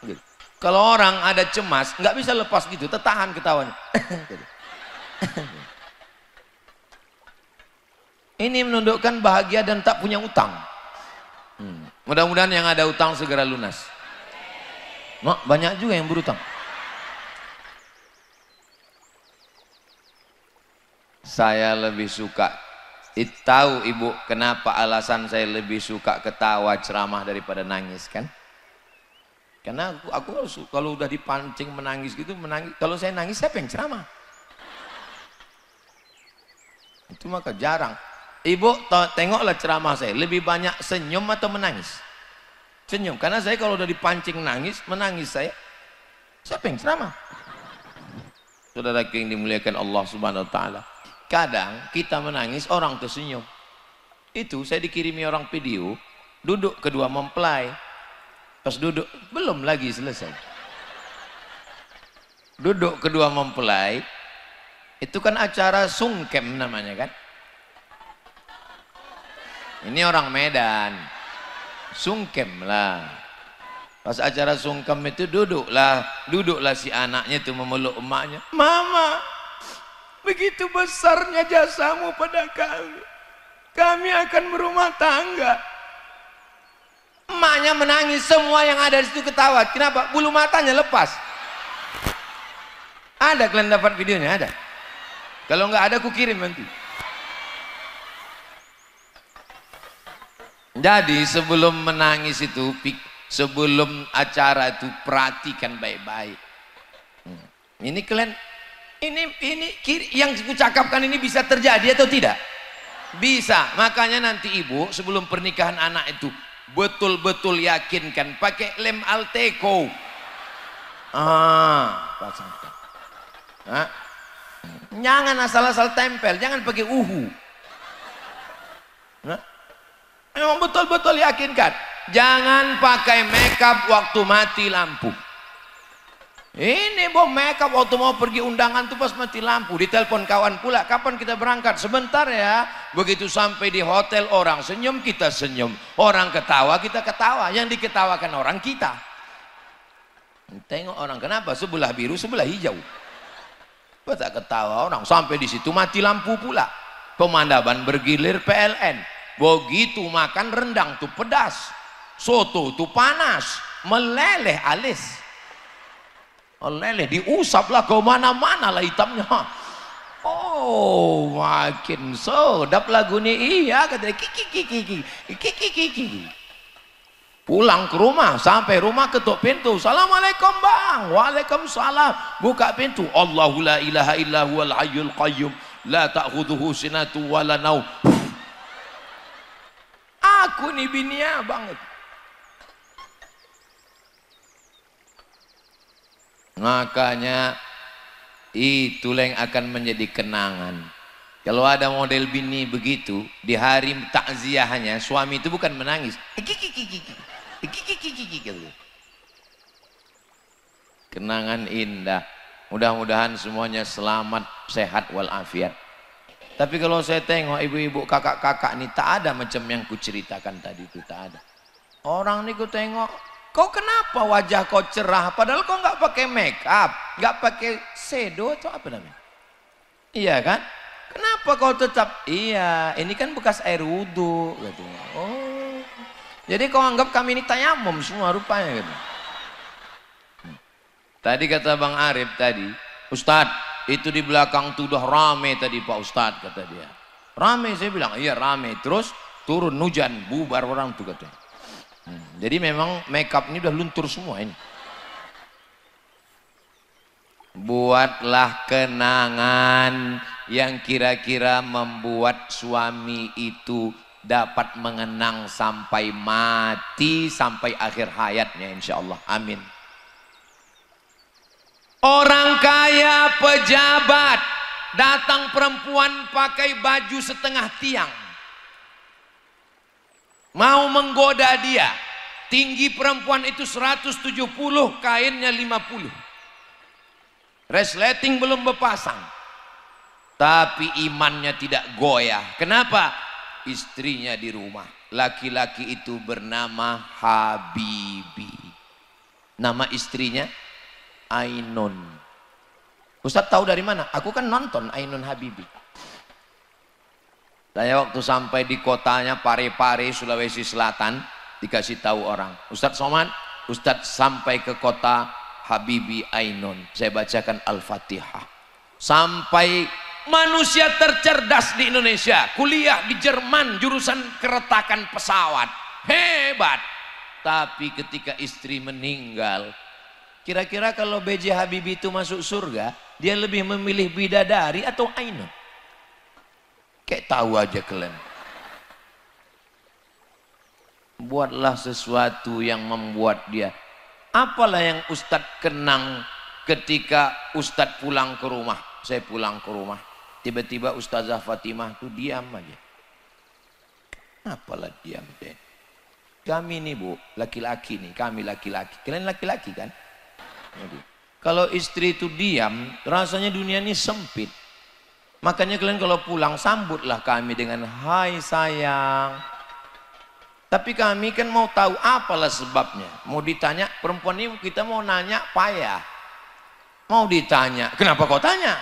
Gitu. Kalau orang ada cemas, nggak bisa lepas gitu, tertahan ketawanya. Ini menunjukkan bahagia dan tak punya utang. Mudah-mudahan yang ada utang segera lunas. Mak, banyak juga yang berutang. Saya lebih suka, tahu ibu kenapa alasan saya lebih suka ketawa ceramah daripada nangis kan? Karena aku kalau udah dipancing menangis gitu, menangis. Kalau saya nangis siapa yang ceramah? Itu maka jarang. Ibu tengoklah ceramah saya, lebih banyak senyum atau menangis? Senyum, karena saya kalau udah dipancing nangis, menangis saya. Siapa yang ceramah? Saudara yang dimuliakan Allah Subhanahu wa taala. Kadang kita menangis, orang tersenyum. Itu saya dikirimi orang video, duduk kedua mempelai. Pas duduk, belum lagi selesai. Duduk kedua mempelai, itu kan acara sungkem namanya kan? Ini orang Medan, sungkem lah. Pas acara sungkem itu duduklah si anaknya itu memeluk emaknya. Mama, begitu besarnya jasamu pada kami akan berumah tangga. Emaknya menangis, semua yang ada di situ ketawa. Kenapa? Bulu matanya lepas. Ada kalian dapat videonya? Ada. Kalau nggak ada, aku kirim nanti. Jadi sebelum menangis itu, sebelum acara itu perhatikan baik-baik. Ini kalian, ini yang aku cakapkan ini bisa terjadi atau tidak? Bisa. Makanya nanti ibu sebelum pernikahan anak itu betul-betul yakinkan pakai lem Alteco. Pasangkan. Nah, jangan asal-asal tempel, jangan pakai uhu. Nah, memang betul-betul yakinkan, jangan pakai makeup waktu mati lampu. Ini makeup waktu mau pergi undangan tuh pas mati lampu, ditelepon kawan pula, kapan kita berangkat? Sebentar ya. Begitu sampai di hotel, orang senyum, kita senyum, orang ketawa, kita ketawa, yang diketawakan orang kita. Tengok orang, kenapa sebelah biru sebelah hijau? Tak ketawa orang, sampai di situ mati lampu pula. Pemandangan bergilir PLN. Begitu makan rendang tuh pedas, soto tuh panas, meleleh alis. Meleleh, diusaplah ke mana-mana lah hitamnya. Oh, makin sedap lagu ini. Iya, katanya kiki. Pulang ke rumah, sampai rumah ketuk pintu. Assalamualaikum bang. Waalaikumsalam. Buka pintu. Allahu la ilaha illa huwal hayyul qayyum. La ta'khudhuhu sinatu wala naum. Aku nih bininya banget. Makanya itulah yang akan menjadi kenangan. Kalau ada model bini begitu, di hari takziahnya suami itu bukan menangis, kenangan indah. Mudah-mudahan semuanya selamat, sehat walafiat. Tapi kalau saya tengok ibu-ibu, kakak-kakak ini tak ada macam yang kuceritakan tadi itu, tak ada. Orang ini ku tengok, kau kenapa wajah kau cerah? Padahal kau nggak pakai make up, nggak pakai shadow atau apa namanya? Iya kan? Kenapa kau tetap? Iya, ini kan bekas air wudhu. Katanya. Oh, jadi kau anggap kami ini tayamum semua rupanya. Gitu. Tadi kata Bang Arif tadi, Ustadz itu di belakang tuh udah rame tadi Pak Ustadz, kata dia. Rame, saya bilang iya rame. Terus turun hujan, bubar orang tuh katanya. Jadi memang makeup ini udah luntur semua ini. Buatlah kenangan yang kira-kira membuat suami itu dapat mengenang sampai mati, sampai akhir hayatnya insya Allah. Amin. Orang kaya, pejabat, datang perempuan pakai baju setengah tiang, mau menggoda dia. Tinggi perempuan itu 170, kainnya 50. Resleting belum berpasang, tapi imannya tidak goyah. Kenapa? Istrinya di rumah. Laki-laki itu bernama Habibi. Nama istrinya Ainun. Ustaz tahu dari mana? Aku kan nonton Ainun Habibi. Saya waktu sampai di kotanya Parepare, Sulawesi Selatan, dikasih tahu orang, Ustaz Somad, Ustaz sampai ke kota Habibi Ainun. Saya bacakan Al-Fatihah. Sampai manusia tercerdas di Indonesia, kuliah di Jerman, jurusan keretakan pesawat. Hebat. Tapi ketika istri meninggal, kira-kira kalau B.J. Habibie itu masuk surga, dia lebih memilih bidadari atau Ainun? Kayak tahu aja kalian. Buatlah sesuatu yang membuat dia. Apalah yang Ustadz kenang ketika Ustadz pulang ke rumah. Saya pulang ke rumah, tiba-tiba Ustazah Fatimah tuh diam aja. Apalah diam deh. Kami nih bu, laki-laki nih, kami laki-laki. Kalian laki-laki kan? Kalau istri itu diam, rasanya dunia ini sempit. Makanya kalian kalau pulang sambutlah kami dengan hai sayang. Tapi kami kan mau tahu apalah sebabnya. Mau ditanya, perempuan ini kita mau nanya payah. Mau ditanya, kenapa kau tanya?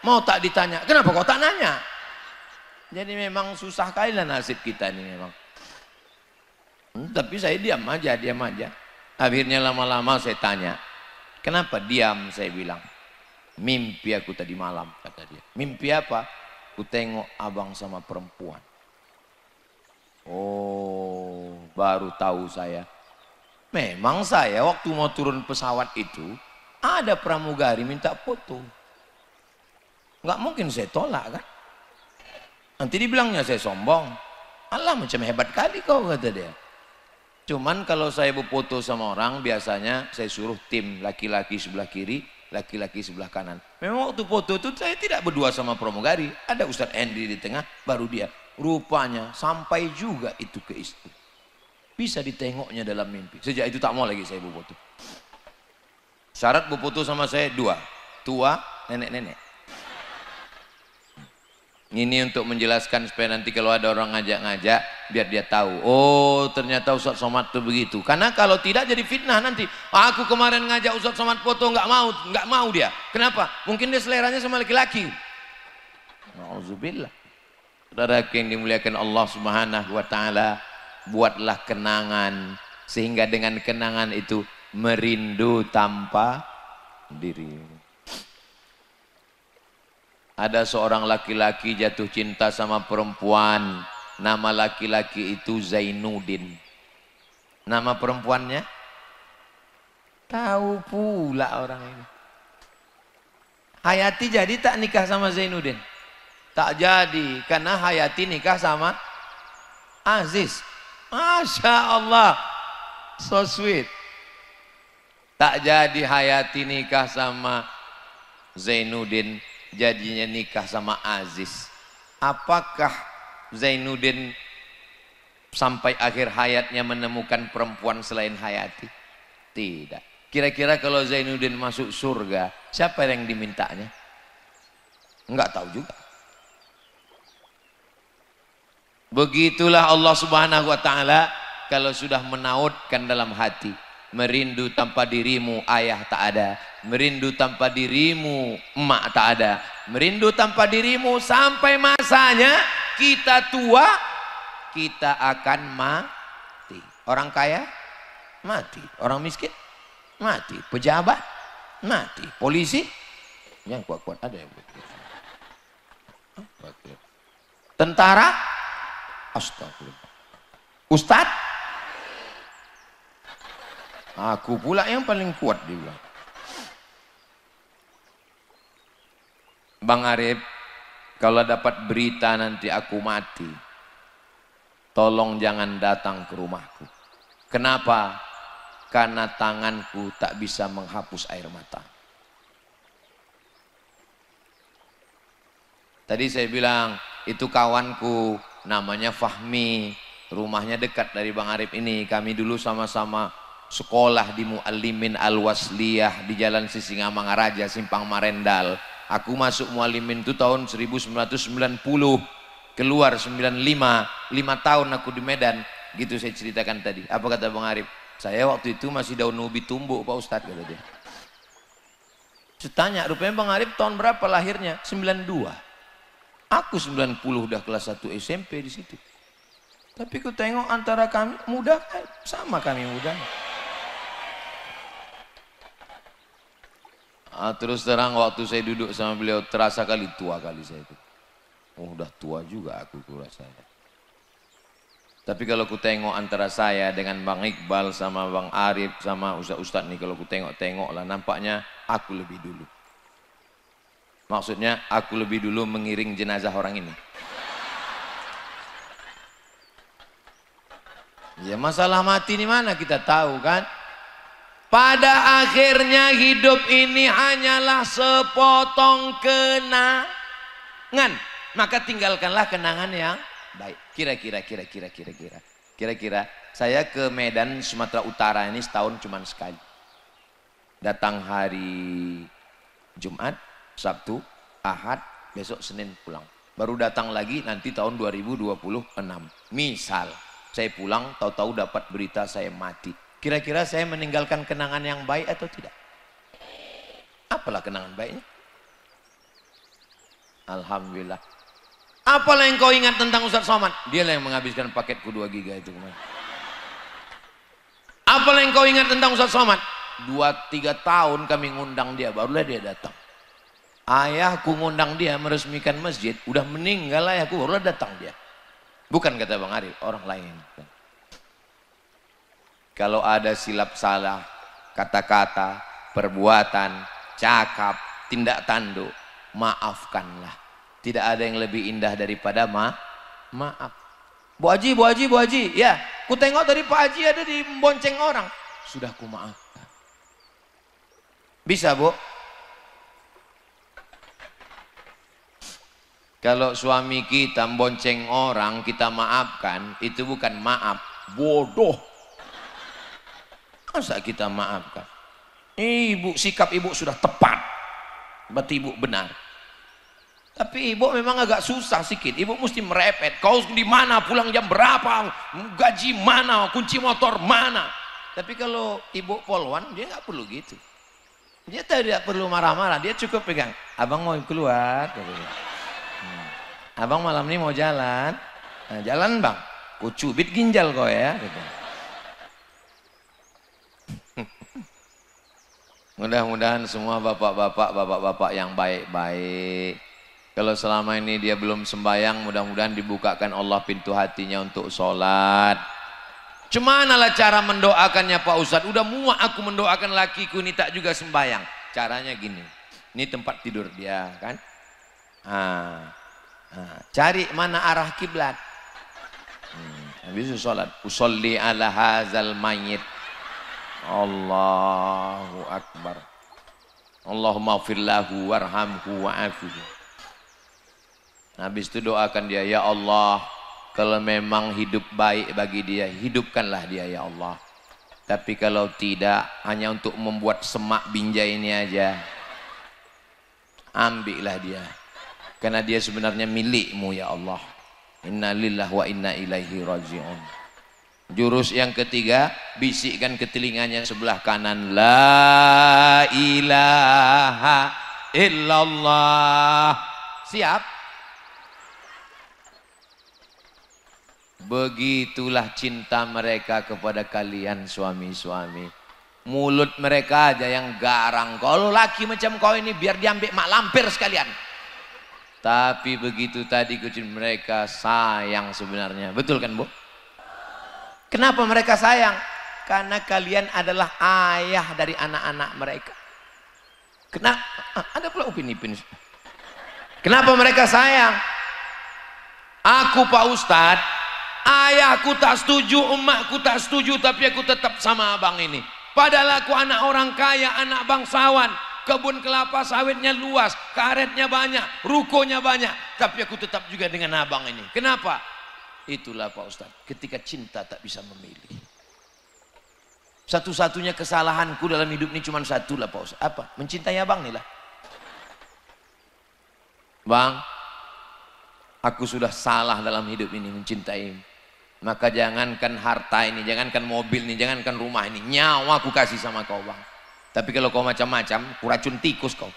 Mau tak ditanya, kenapa kau tak nanya? Jadi memang susah kali lah nasib kita ini memang. Tapi saya diam aja, diam aja. Akhirnya lama-lama saya tanya, kenapa diam? Saya bilang, mimpi aku tadi malam, kata dia. Mimpi apa? Ku tengok abang sama perempuan. Oh, baru tahu saya. Memang saya waktu mau turun pesawat itu, ada pramugari minta foto. Nggak mungkin saya tolak kan. Nanti dibilangnya saya sombong. Allah macam hebat kali kau, kata dia. Cuman kalau saya berfoto sama orang, biasanya saya suruh tim laki-laki sebelah kiri, laki-laki sebelah kanan. Memang waktu foto itu saya tidak berdua sama pramugari, ada Ustadz Henry di tengah, baru dia. Rupanya sampai juga itu ke istri. Bisa ditengoknya dalam mimpi. Sejak itu tak mau lagi saya berfoto. Syarat berfoto sama saya dua, tua, nenek-nenek. Ini untuk menjelaskan supaya nanti kalau ada orang ngajak-ngajak, biar dia tahu. Oh, ternyata Ustadz Somad itu begitu. Karena kalau tidak jadi fitnah nanti. Aku kemarin ngajak Ustadz Somad foto, nggak mau dia. Kenapa? Mungkin dia seleranya sama laki-laki. Nauzubillah. Saudara yang dimuliakan Allah Subhanahu wa taala, buatlah kenangan sehingga dengan kenangan itu merindu tanpa diri. Ada seorang laki-laki jatuh cinta sama perempuan. Nama laki-laki itu Zainuddin. Nama perempuannya? Tahu pula orang ini. Hayati jadi tak nikah sama Zainuddin? Tak jadi, karena Hayati nikah sama Aziz. Masya Allah, so sweet. Tak jadi Hayati nikah sama Zainuddin, jadinya nikah sama Aziz. Apakah Zainuddin sampai akhir hayatnya menemukan perempuan selain Hayati? Tidak. Kira-kira kalau Zainuddin masuk surga, siapa yang dimintanya? Enggak tahu juga. Begitulah Allah Subhanahu wa taala kalau sudah menautkan dalam hati, merindu tanpa dirimu ayah tak ada, merindu tanpa dirimu emak tak ada, merindu tanpa dirimu sampai masanya kita tua, kita akan mati. Orang kaya mati, orang miskin mati, pejabat mati, polisi yang kuat-kuat ada yang tentara, astagfirullah, ustadz, aku pula yang paling kuat dibilang. Bang Arif, kalau dapat berita nanti aku mati, tolong jangan datang ke rumahku. Kenapa? Karena tanganku tak bisa menghapus air mata. Tadi saya bilang, itu kawanku, namanya Fahmi, rumahnya dekat dari Bang Arif ini. Kami dulu sama-sama sekolah di Muallimin Al-Wasliyah di Jalan Sisingamangaraja, Simpang Marendal. Aku masuk Muallimin itu tahun 1990, keluar 95, 5 tahun aku di Medan. Gitu saya ceritakan tadi. Apa kata Bang Arif? Saya waktu itu masih daun ubi tumbuk Pak Ustadz, kata dia. Saya tanya, rupanya Bang Arif tahun berapa lahirnya? 92. Aku 90 udah kelas 1 SMP di situ. Tapi ku tengok antara kami muda, sama kami muda. Terus terang waktu saya duduk sama beliau terasa kali tua kali saya itu. Oh, udah tua juga aku rasanya. Tapi kalau ku tengok antara saya dengan Bang Iqbal sama Bang Arif sama Ustadz nih, kalau ku tengok lah nampaknya aku lebih dulu. Maksudnya aku lebih dulu mengiring jenazah orang ini. Ya masalah mati ini mana kita tahu kan? Pada akhirnya hidup ini hanyalah sepotong kenangan. Maka tinggalkanlah kenangan yang baik. Kira-kira saya ke Medan Sumatera Utara ini setahun cuma sekali. Datang hari Jumat, Sabtu, Ahad, besok Senin pulang. Baru datang lagi nanti tahun 2026. Misal saya pulang tahu-tahu dapat berita saya mati. Kira-kira saya meninggalkan kenangan yang baik atau tidak? Apalah kenangan baiknya? Alhamdulillah. Apalah yang kau ingat tentang Ustadz Somad? Dia lah yang menghabiskan paketku 2 giga itu kemarin. Apalah yang kau ingat tentang Ustadz Somad? 2-3 tahun kami ngundang dia, barulah dia datang. Ayahku ngundang dia meresmikan masjid, udah meninggal ayahku, barulah datang dia. Bukan kata Bang Arif, orang lain. Kalau ada silap salah, kata-kata, perbuatan, cakap, tindak tanduk, maafkanlah. Tidak ada yang lebih indah daripada maaf. Bu Haji, ya. Ku tengok dari Pak Haji ada di bonceng orang. Sudah ku maafkan. Bisa, Bu? Kalau suami kita bonceng orang, kita maafkan, itu bukan maaf, bodoh. Masa kita maafkan? Ibu, sikap ibu sudah tepat. Berarti ibu benar. Tapi ibu memang agak susah sedikit. Ibu mesti merepet. Kau di mana, pulang jam berapa, gaji mana, kunci motor mana. Tapi kalau ibu polwan, dia nggak perlu gitu. Dia tidak perlu marah-marah. Dia cukup pegang. Abang mau keluar. Abang malam ini mau jalan. Nah, jalan bang. Ku cubit ginjal kau ya. Gitu. Mudah-mudahan semua bapak-bapak yang baik-baik. Kalau selama ini dia belum sembahyang, mudah-mudahan dibukakan Allah pintu hatinya untuk sholat. Cemanalah cara mendoakannya Pak Ustadz? Udah muak aku mendoakan lakiku ini tak juga sembahyang. Caranya gini. Ini tempat tidur dia kan. Cari mana arah kiblat. Habis itu sholat. Usolli ala hazal mayit. Allahu Akbar. Allahumma firlahu warhamhu wa'afihi. Habis itu doakan dia, ya Allah, kalau memang hidup baik bagi dia, hidupkanlah dia ya Allah. Tapi kalau tidak, hanya untuk membuat semak binjai ini aja, ambillah dia. Karena dia sebenarnya milikmu ya Allah. Inna lillahi wa inna ilaihi raji'un. Jurus yang ketiga, bisikkan ke telinganya sebelah kanan, la ilaha illallah. Siap? Begitulah cinta mereka kepada kalian suami-suami. Mulut mereka aja yang garang. Kalau laki macam kau ini biar diambil mak lampir sekalian. Tapi begitu tadi kucing mereka sayang sebenarnya. Betul kan Bu? Kenapa mereka sayang? Karena kalian adalah ayah dari anak-anak mereka. Kenapa? Ada pula upin-ipin. Kenapa mereka sayang? Aku Pak Ustadz, ayahku tak setuju, emakku tak setuju, tapi aku tetap sama abang ini. Padahal aku anak orang kaya, anak bangsawan. Kebun kelapa sawitnya luas, karetnya banyak, rukonya banyak. Tapi aku tetap juga dengan abang ini. Kenapa? Itulah Pak Ustadz, ketika cinta tak bisa memilih. Satu-satunya kesalahanku dalam hidup ini cuma satu lah Pak Ustadz. Apa? Mencintai abang nih lah. Bang, aku sudah salah dalam hidup ini mencintai. Maka jangankan harta ini, jangankan mobil ini, jangankan rumah ini, nyawa aku kasih sama kau bang. Tapi kalau kau macam-macam, kuracun tikus kau.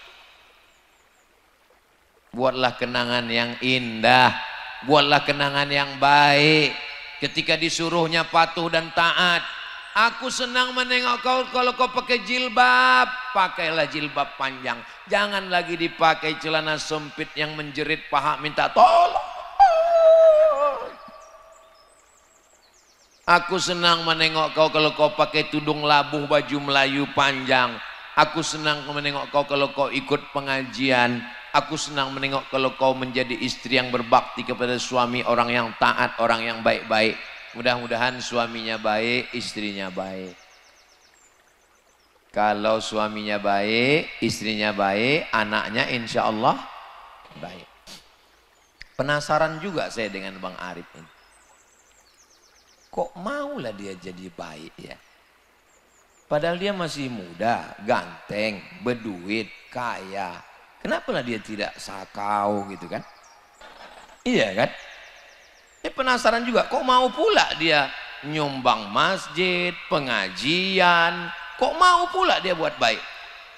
Buatlah kenangan yang indah, buatlah kenangan yang baik. Ketika disuruhnya patuh dan taat, aku senang menengok kau kalau kau pakai jilbab, pakailah jilbab panjang. Jangan lagi dipakai celana sempit yang menjerit paha minta tolong. Aku senang menengok kau kalau kau pakai tudung labuh baju Melayu panjang. Aku senang menengok kau kalau kau ikut pengajian. Aku senang menengok kalau kau menjadi istri yang berbakti kepada suami, orang yang taat, orang yang baik-baik. Mudah-mudahan suaminya baik, istrinya baik. Kalau suaminya baik, istrinya baik, anaknya insya Allah baik. Penasaran juga saya dengan Bang Arif ini. Kok maulah dia jadi baik ya? Padahal dia masih muda, ganteng, berduit, kaya. Kenapa lah dia tidak sakau gitu kan? Iya kan? Penasaran juga, kok mau pula dia nyumbang masjid, pengajian, kok mau pula dia buat baik?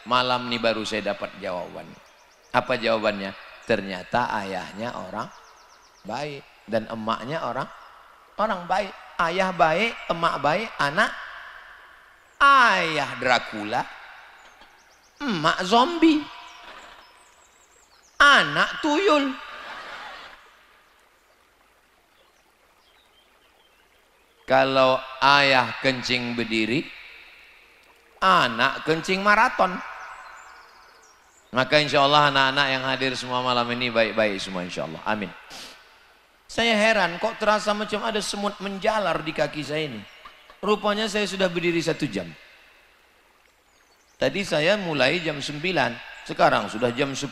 Malam ini baru saya dapat jawaban. Apa jawabannya? Ternyata ayahnya orang baik dan emaknya orang baik. Ayah baik, emak baik, anak ayah Dracula, emak zombie, anak tuyul. Kalau ayah kencing berdiri, anak kencing maraton. Maka insya Allah anak-anak yang hadir semua malam ini baik-baik semua insya Allah. Amin. Saya heran kok terasa macam ada semut menjalar di kaki saya ini. Rupanya saya sudah berdiri 1 jam. Tadi saya mulai jam 9, sekarang sudah jam 10.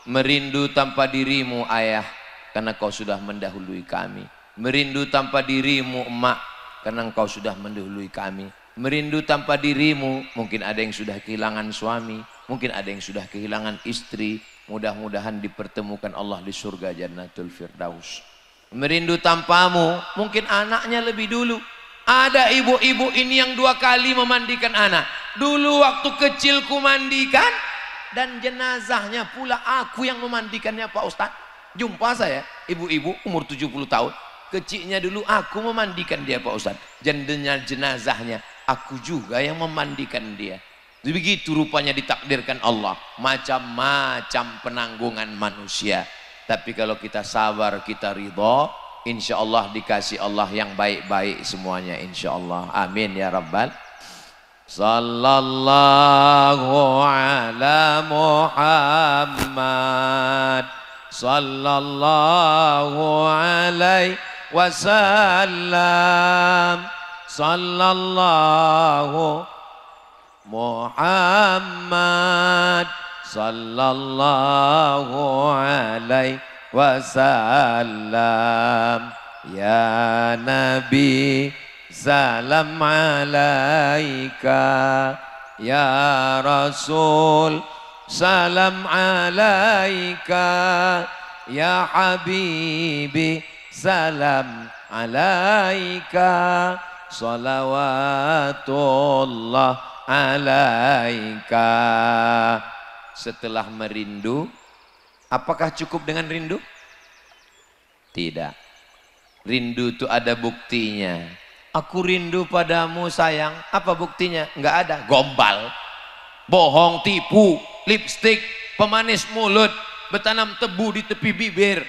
Merindu tanpa dirimu ayah, karena kau sudah mendahului kami. Merindu tanpa dirimu emak, karena engkau sudah mendahului kami. Merindu tanpa dirimu, mungkin ada yang sudah kehilangan suami, mungkin ada yang sudah kehilangan istri. Mudah-mudahan dipertemukan Allah di surga Jannatul Firdaus. Merindu tanpamu, mungkin anaknya lebih dulu. Ada ibu-ibu ini yang 2 kali memandikan anak. Dulu waktu kecil ku mandikan, dan jenazahnya pula aku yang memandikannya Pak Ustadz. Jumpa saya ibu-ibu umur 70 tahun. Kecilnya dulu aku memandikan dia Pak Ustadz. Jenazahnya aku juga yang memandikan dia. Begitu rupanya ditakdirkan Allah. Macam-macam penanggungan manusia. Tapi kalau kita sabar, kita ridha, insya Allah dikasih Allah yang baik-baik semuanya, insya Allah. Amin ya Rabbal. Sallallahu ala Muhammad, sallallahu alaihi wasallam, sallallahu Muhammad, sallallahu alaihi wasallam. Ya Nabi, salam alaika. Ya Rasul, salam alaika. Ya Habibi, salam alaika. Salawatullah alaika. Setelah merindu, apakah cukup dengan rindu? Tidak. Rindu itu ada buktinya. Aku rindu padamu sayang. Apa buktinya? Enggak ada. Gombal, bohong, tipu, lipstik, pemanis mulut, bertanam tebu di tepi bibir.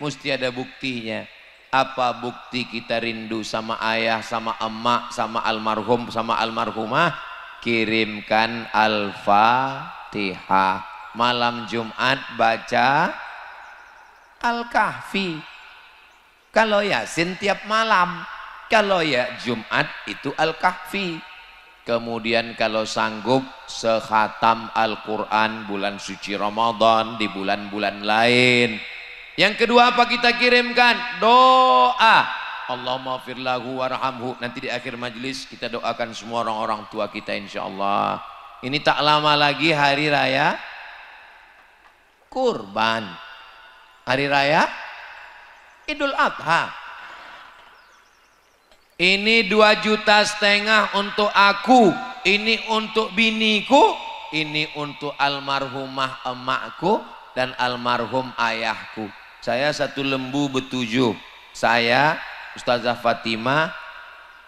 Mesti ada buktinya. Apa bukti kita rindu sama ayah, sama emak, sama almarhum, sama almarhumah? Kirimkan Al-Fatihah. Malam Jumat baca Al-Kahfi. Kalau Yasin tiap malam. Kalau ya Jumat itu Al-Kahfi. Kemudian kalau sanggup sekhatam Al-Quran bulan suci Ramadan, di bulan-bulan lain. Yang kedua apa kita kirimkan? Doa. Allahumma firlahu warhamhu. Nanti di akhir majlis kita doakan semua orang-orang tua kita insya Allah. Ini tak lama lagi hari raya Kurban. Hari raya Idul Adha. Ini 2,5 juta untuk aku, ini untuk biniku, ini untuk almarhumah emakku dan almarhum ayahku. Saya 1 lembu ber-7. Saya, Ustazah Fatimah,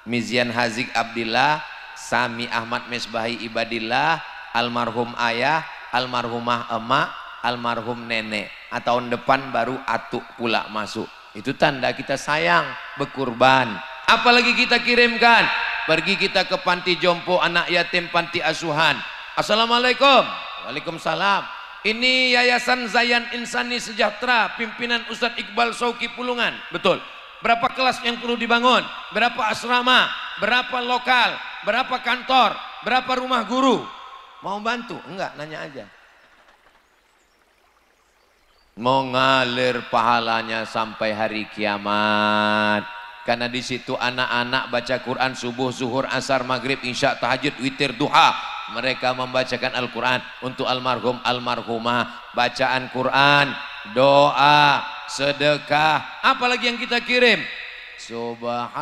Mizian Hazik Abdillah, Sami Ahmad Mesbahi Ibadillah, almarhum ayah, almarhumah emak, almarhum nenek. Tahun depan baru atuk pula masuk. Itu tanda kita sayang, berkurban. Apalagi kita kirimkan? Pergi kita ke panti jompo, anak yatim, panti asuhan. Assalamualaikum. Waalaikumsalam. Ini Yayasan Zayan Insani Sejahtera, pimpinan Ustadz Iqbal Sauki Pulungan. Betul. Berapa kelas yang perlu dibangun? Berapa asrama? Berapa lokal? Berapa kantor? Berapa rumah guru? Mau bantu? Enggak, nanya aja. Mau ngalir pahalanya sampai hari kiamat. Karena di situ anak-anak baca Quran subuh, zuhur, asar, maghrib, isya, tahajud, witir, duha. Mereka membacakan Al-Quran untuk almarhum, almarhumah. Bacaan Quran, doa, sedekah. Apalagi yang kita kirim? Subhanallah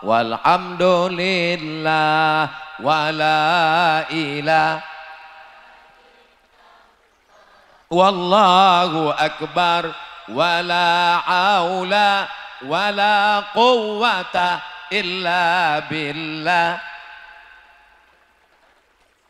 walhamdulillah wala ilaha wallahu akbar wala haula wala quwwata illa billah.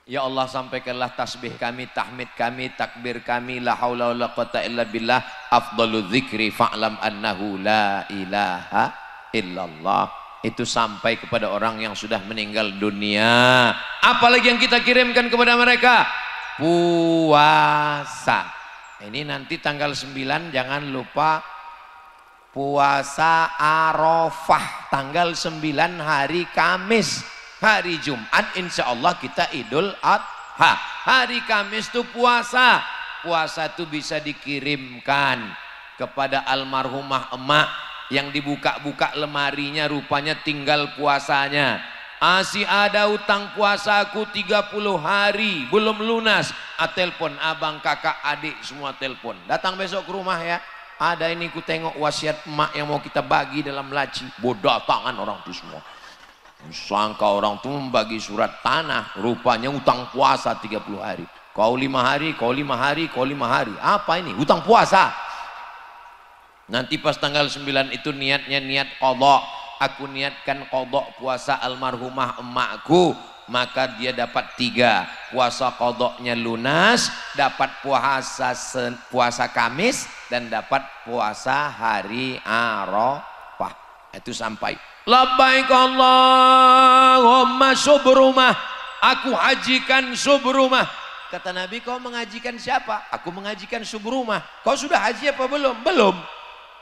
Ya Allah, sampaikanlah tasbih kami, tahmid kami, takbir kami, la haula wala quwwata illa billah, afdalu dzikri fa'lam annahu la ilaha illallah. Itu sampai kepada orang yang sudah meninggal dunia. Apalagi yang kita kirimkan kepada mereka? Puasa. Ini nanti tanggal 9 jangan lupa puasa Arafah. Tanggal 9 hari Kamis. Hari Jumat insya Allah kita Idul Adha. Hari Kamis itu puasa. Puasa itu bisa dikirimkan kepada almarhumah emak yang dibuka-buka lemarinya rupanya tinggal puasanya. Masih ada utang puasaku 30 hari belum lunas. Telepon abang, kakak, adik semua telepon. Datang besok ke rumah ya. Ada ini ku tengok wasiat emak yang mau kita bagi dalam laci. Bodoh tangan orang itu semua. Sangka orang itu membagi surat tanah. Rupanya utang puasa 30 hari. Kau 5 hari, kau 5 hari, kau 5 hari. Apa ini? Utang puasa. Nanti pas tanggal 9 itu niatnya niat qadha. Aku niatkan qadha puasa almarhumah emakku. Maka dia dapat 3. Puasa qadhanya lunas, dapat puasa Kamis, dan dapat puasa hari Arafah. Itu sampai. Labbaik Allahumma subrumah. Aku hajikan subrumah. Kata Nabi, kau mengajikan siapa? Aku mengajikan subrumah. Kau sudah haji apa belum? Belum.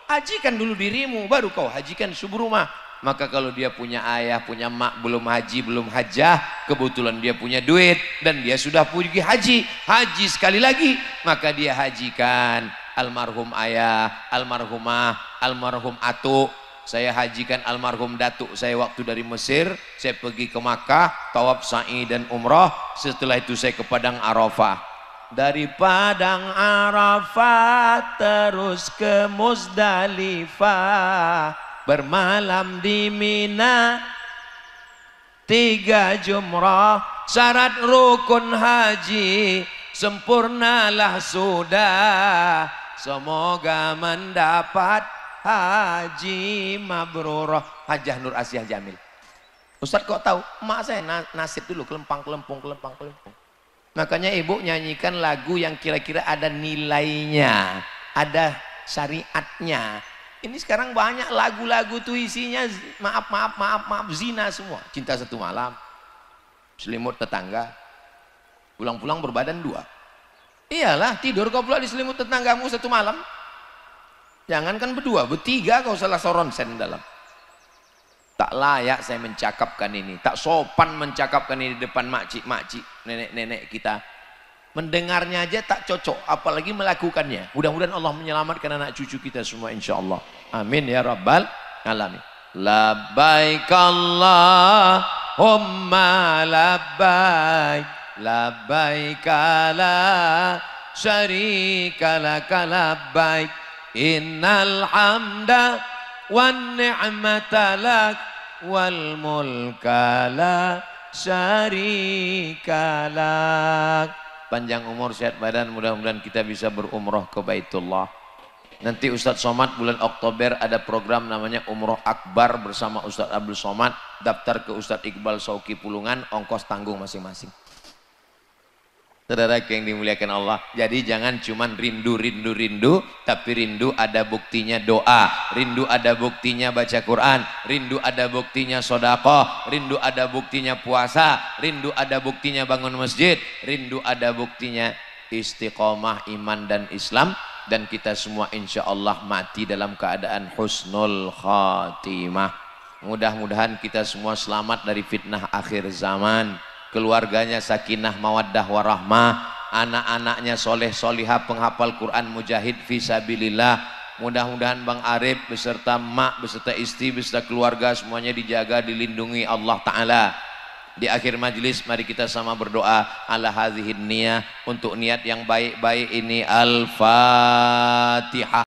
Hajikan dulu dirimu, baru kau hajikan subrumah. Maka kalau dia punya ayah, punya mak, belum haji, belum hajah, kebetulan dia punya duit dan dia sudah pergi haji sekali lagi, maka dia hajikan almarhum ayah, almarhumah, almarhum atuk. Saya hajikan almarhum datuk saya waktu dari Mesir. Saya pergi ke Makkah, tawaf sa'i dan umrah. Setelah itu saya ke Padang Arafah. Dari Padang Arafah terus ke Muzdalifah, bermalam di Mina, 3 jumrah, syarat rukun haji sempurnalah sudah, semoga mendapat haji mabrurah. Hajah Nur Asyah Jamil. Ustaz kok tahu? Emak saya nasib dulu kelempang. Makanya ibu nyanyikan lagu yang kira-kira ada nilainya, ada syariatnya. Ini sekarang banyak lagu-lagu tuh isinya maaf zina semua. Cinta satu malam, selimut tetangga, pulang-pulang berbadan 2. Iyalah, tidur kau pula di selimut tetanggamu 1 malam. Jangankan berdua, bertiga kau salah soronsen dalam. Tak layak saya mencakapkan ini, tak sopan mencakapkan ini di depan makcik-makcik, nenek-nenek kita. Mendengarnya aja tak cocok, apalagi melakukannya. Mudah-mudahan Allah menyelamatkan anak cucu kita semua insyaallah. Amin ya rabbal alamin. Labbaik Allahumma labbaik, labbaik la syarika laka labbaik, innal hamda wan ni'mata lak wal mulka la syarika lak. Panjang umur, sehat badan, mudah-mudahan kita bisa berumroh ke Baitullah. Nanti Ustadz Somad bulan Oktober ada program namanya Umroh Akbar bersama Ustadz Abdul Somad. Daftar ke Ustadz Iqbal Sauki Pulungan, ongkos tanggung masing-masing. Saudara yang dimuliakan Allah, jadi jangan cuman rindu, tapi rindu ada buktinya doa, rindu ada buktinya baca Quran, rindu ada buktinya sedekah, rindu ada buktinya puasa, rindu ada buktinya bangun masjid, rindu ada buktinya istiqomah iman dan Islam, dan kita semua insya Allah mati dalam keadaan husnul khatimah. Mudah-mudahan kita semua selamat dari fitnah akhir zaman. Keluarganya sakinah mawaddah warahmah, anak-anaknya soleh solihah penghafal Quran mujahid fisabilillah. Mudah-mudahan Bang Arif beserta mak beserta istri beserta keluarga semuanya dijaga dilindungi Allah Ta'ala. Di akhir majlis mari kita sama berdoa ala hadhihin niyah, untuk niat yang baik-baik ini. Al-Fatihah.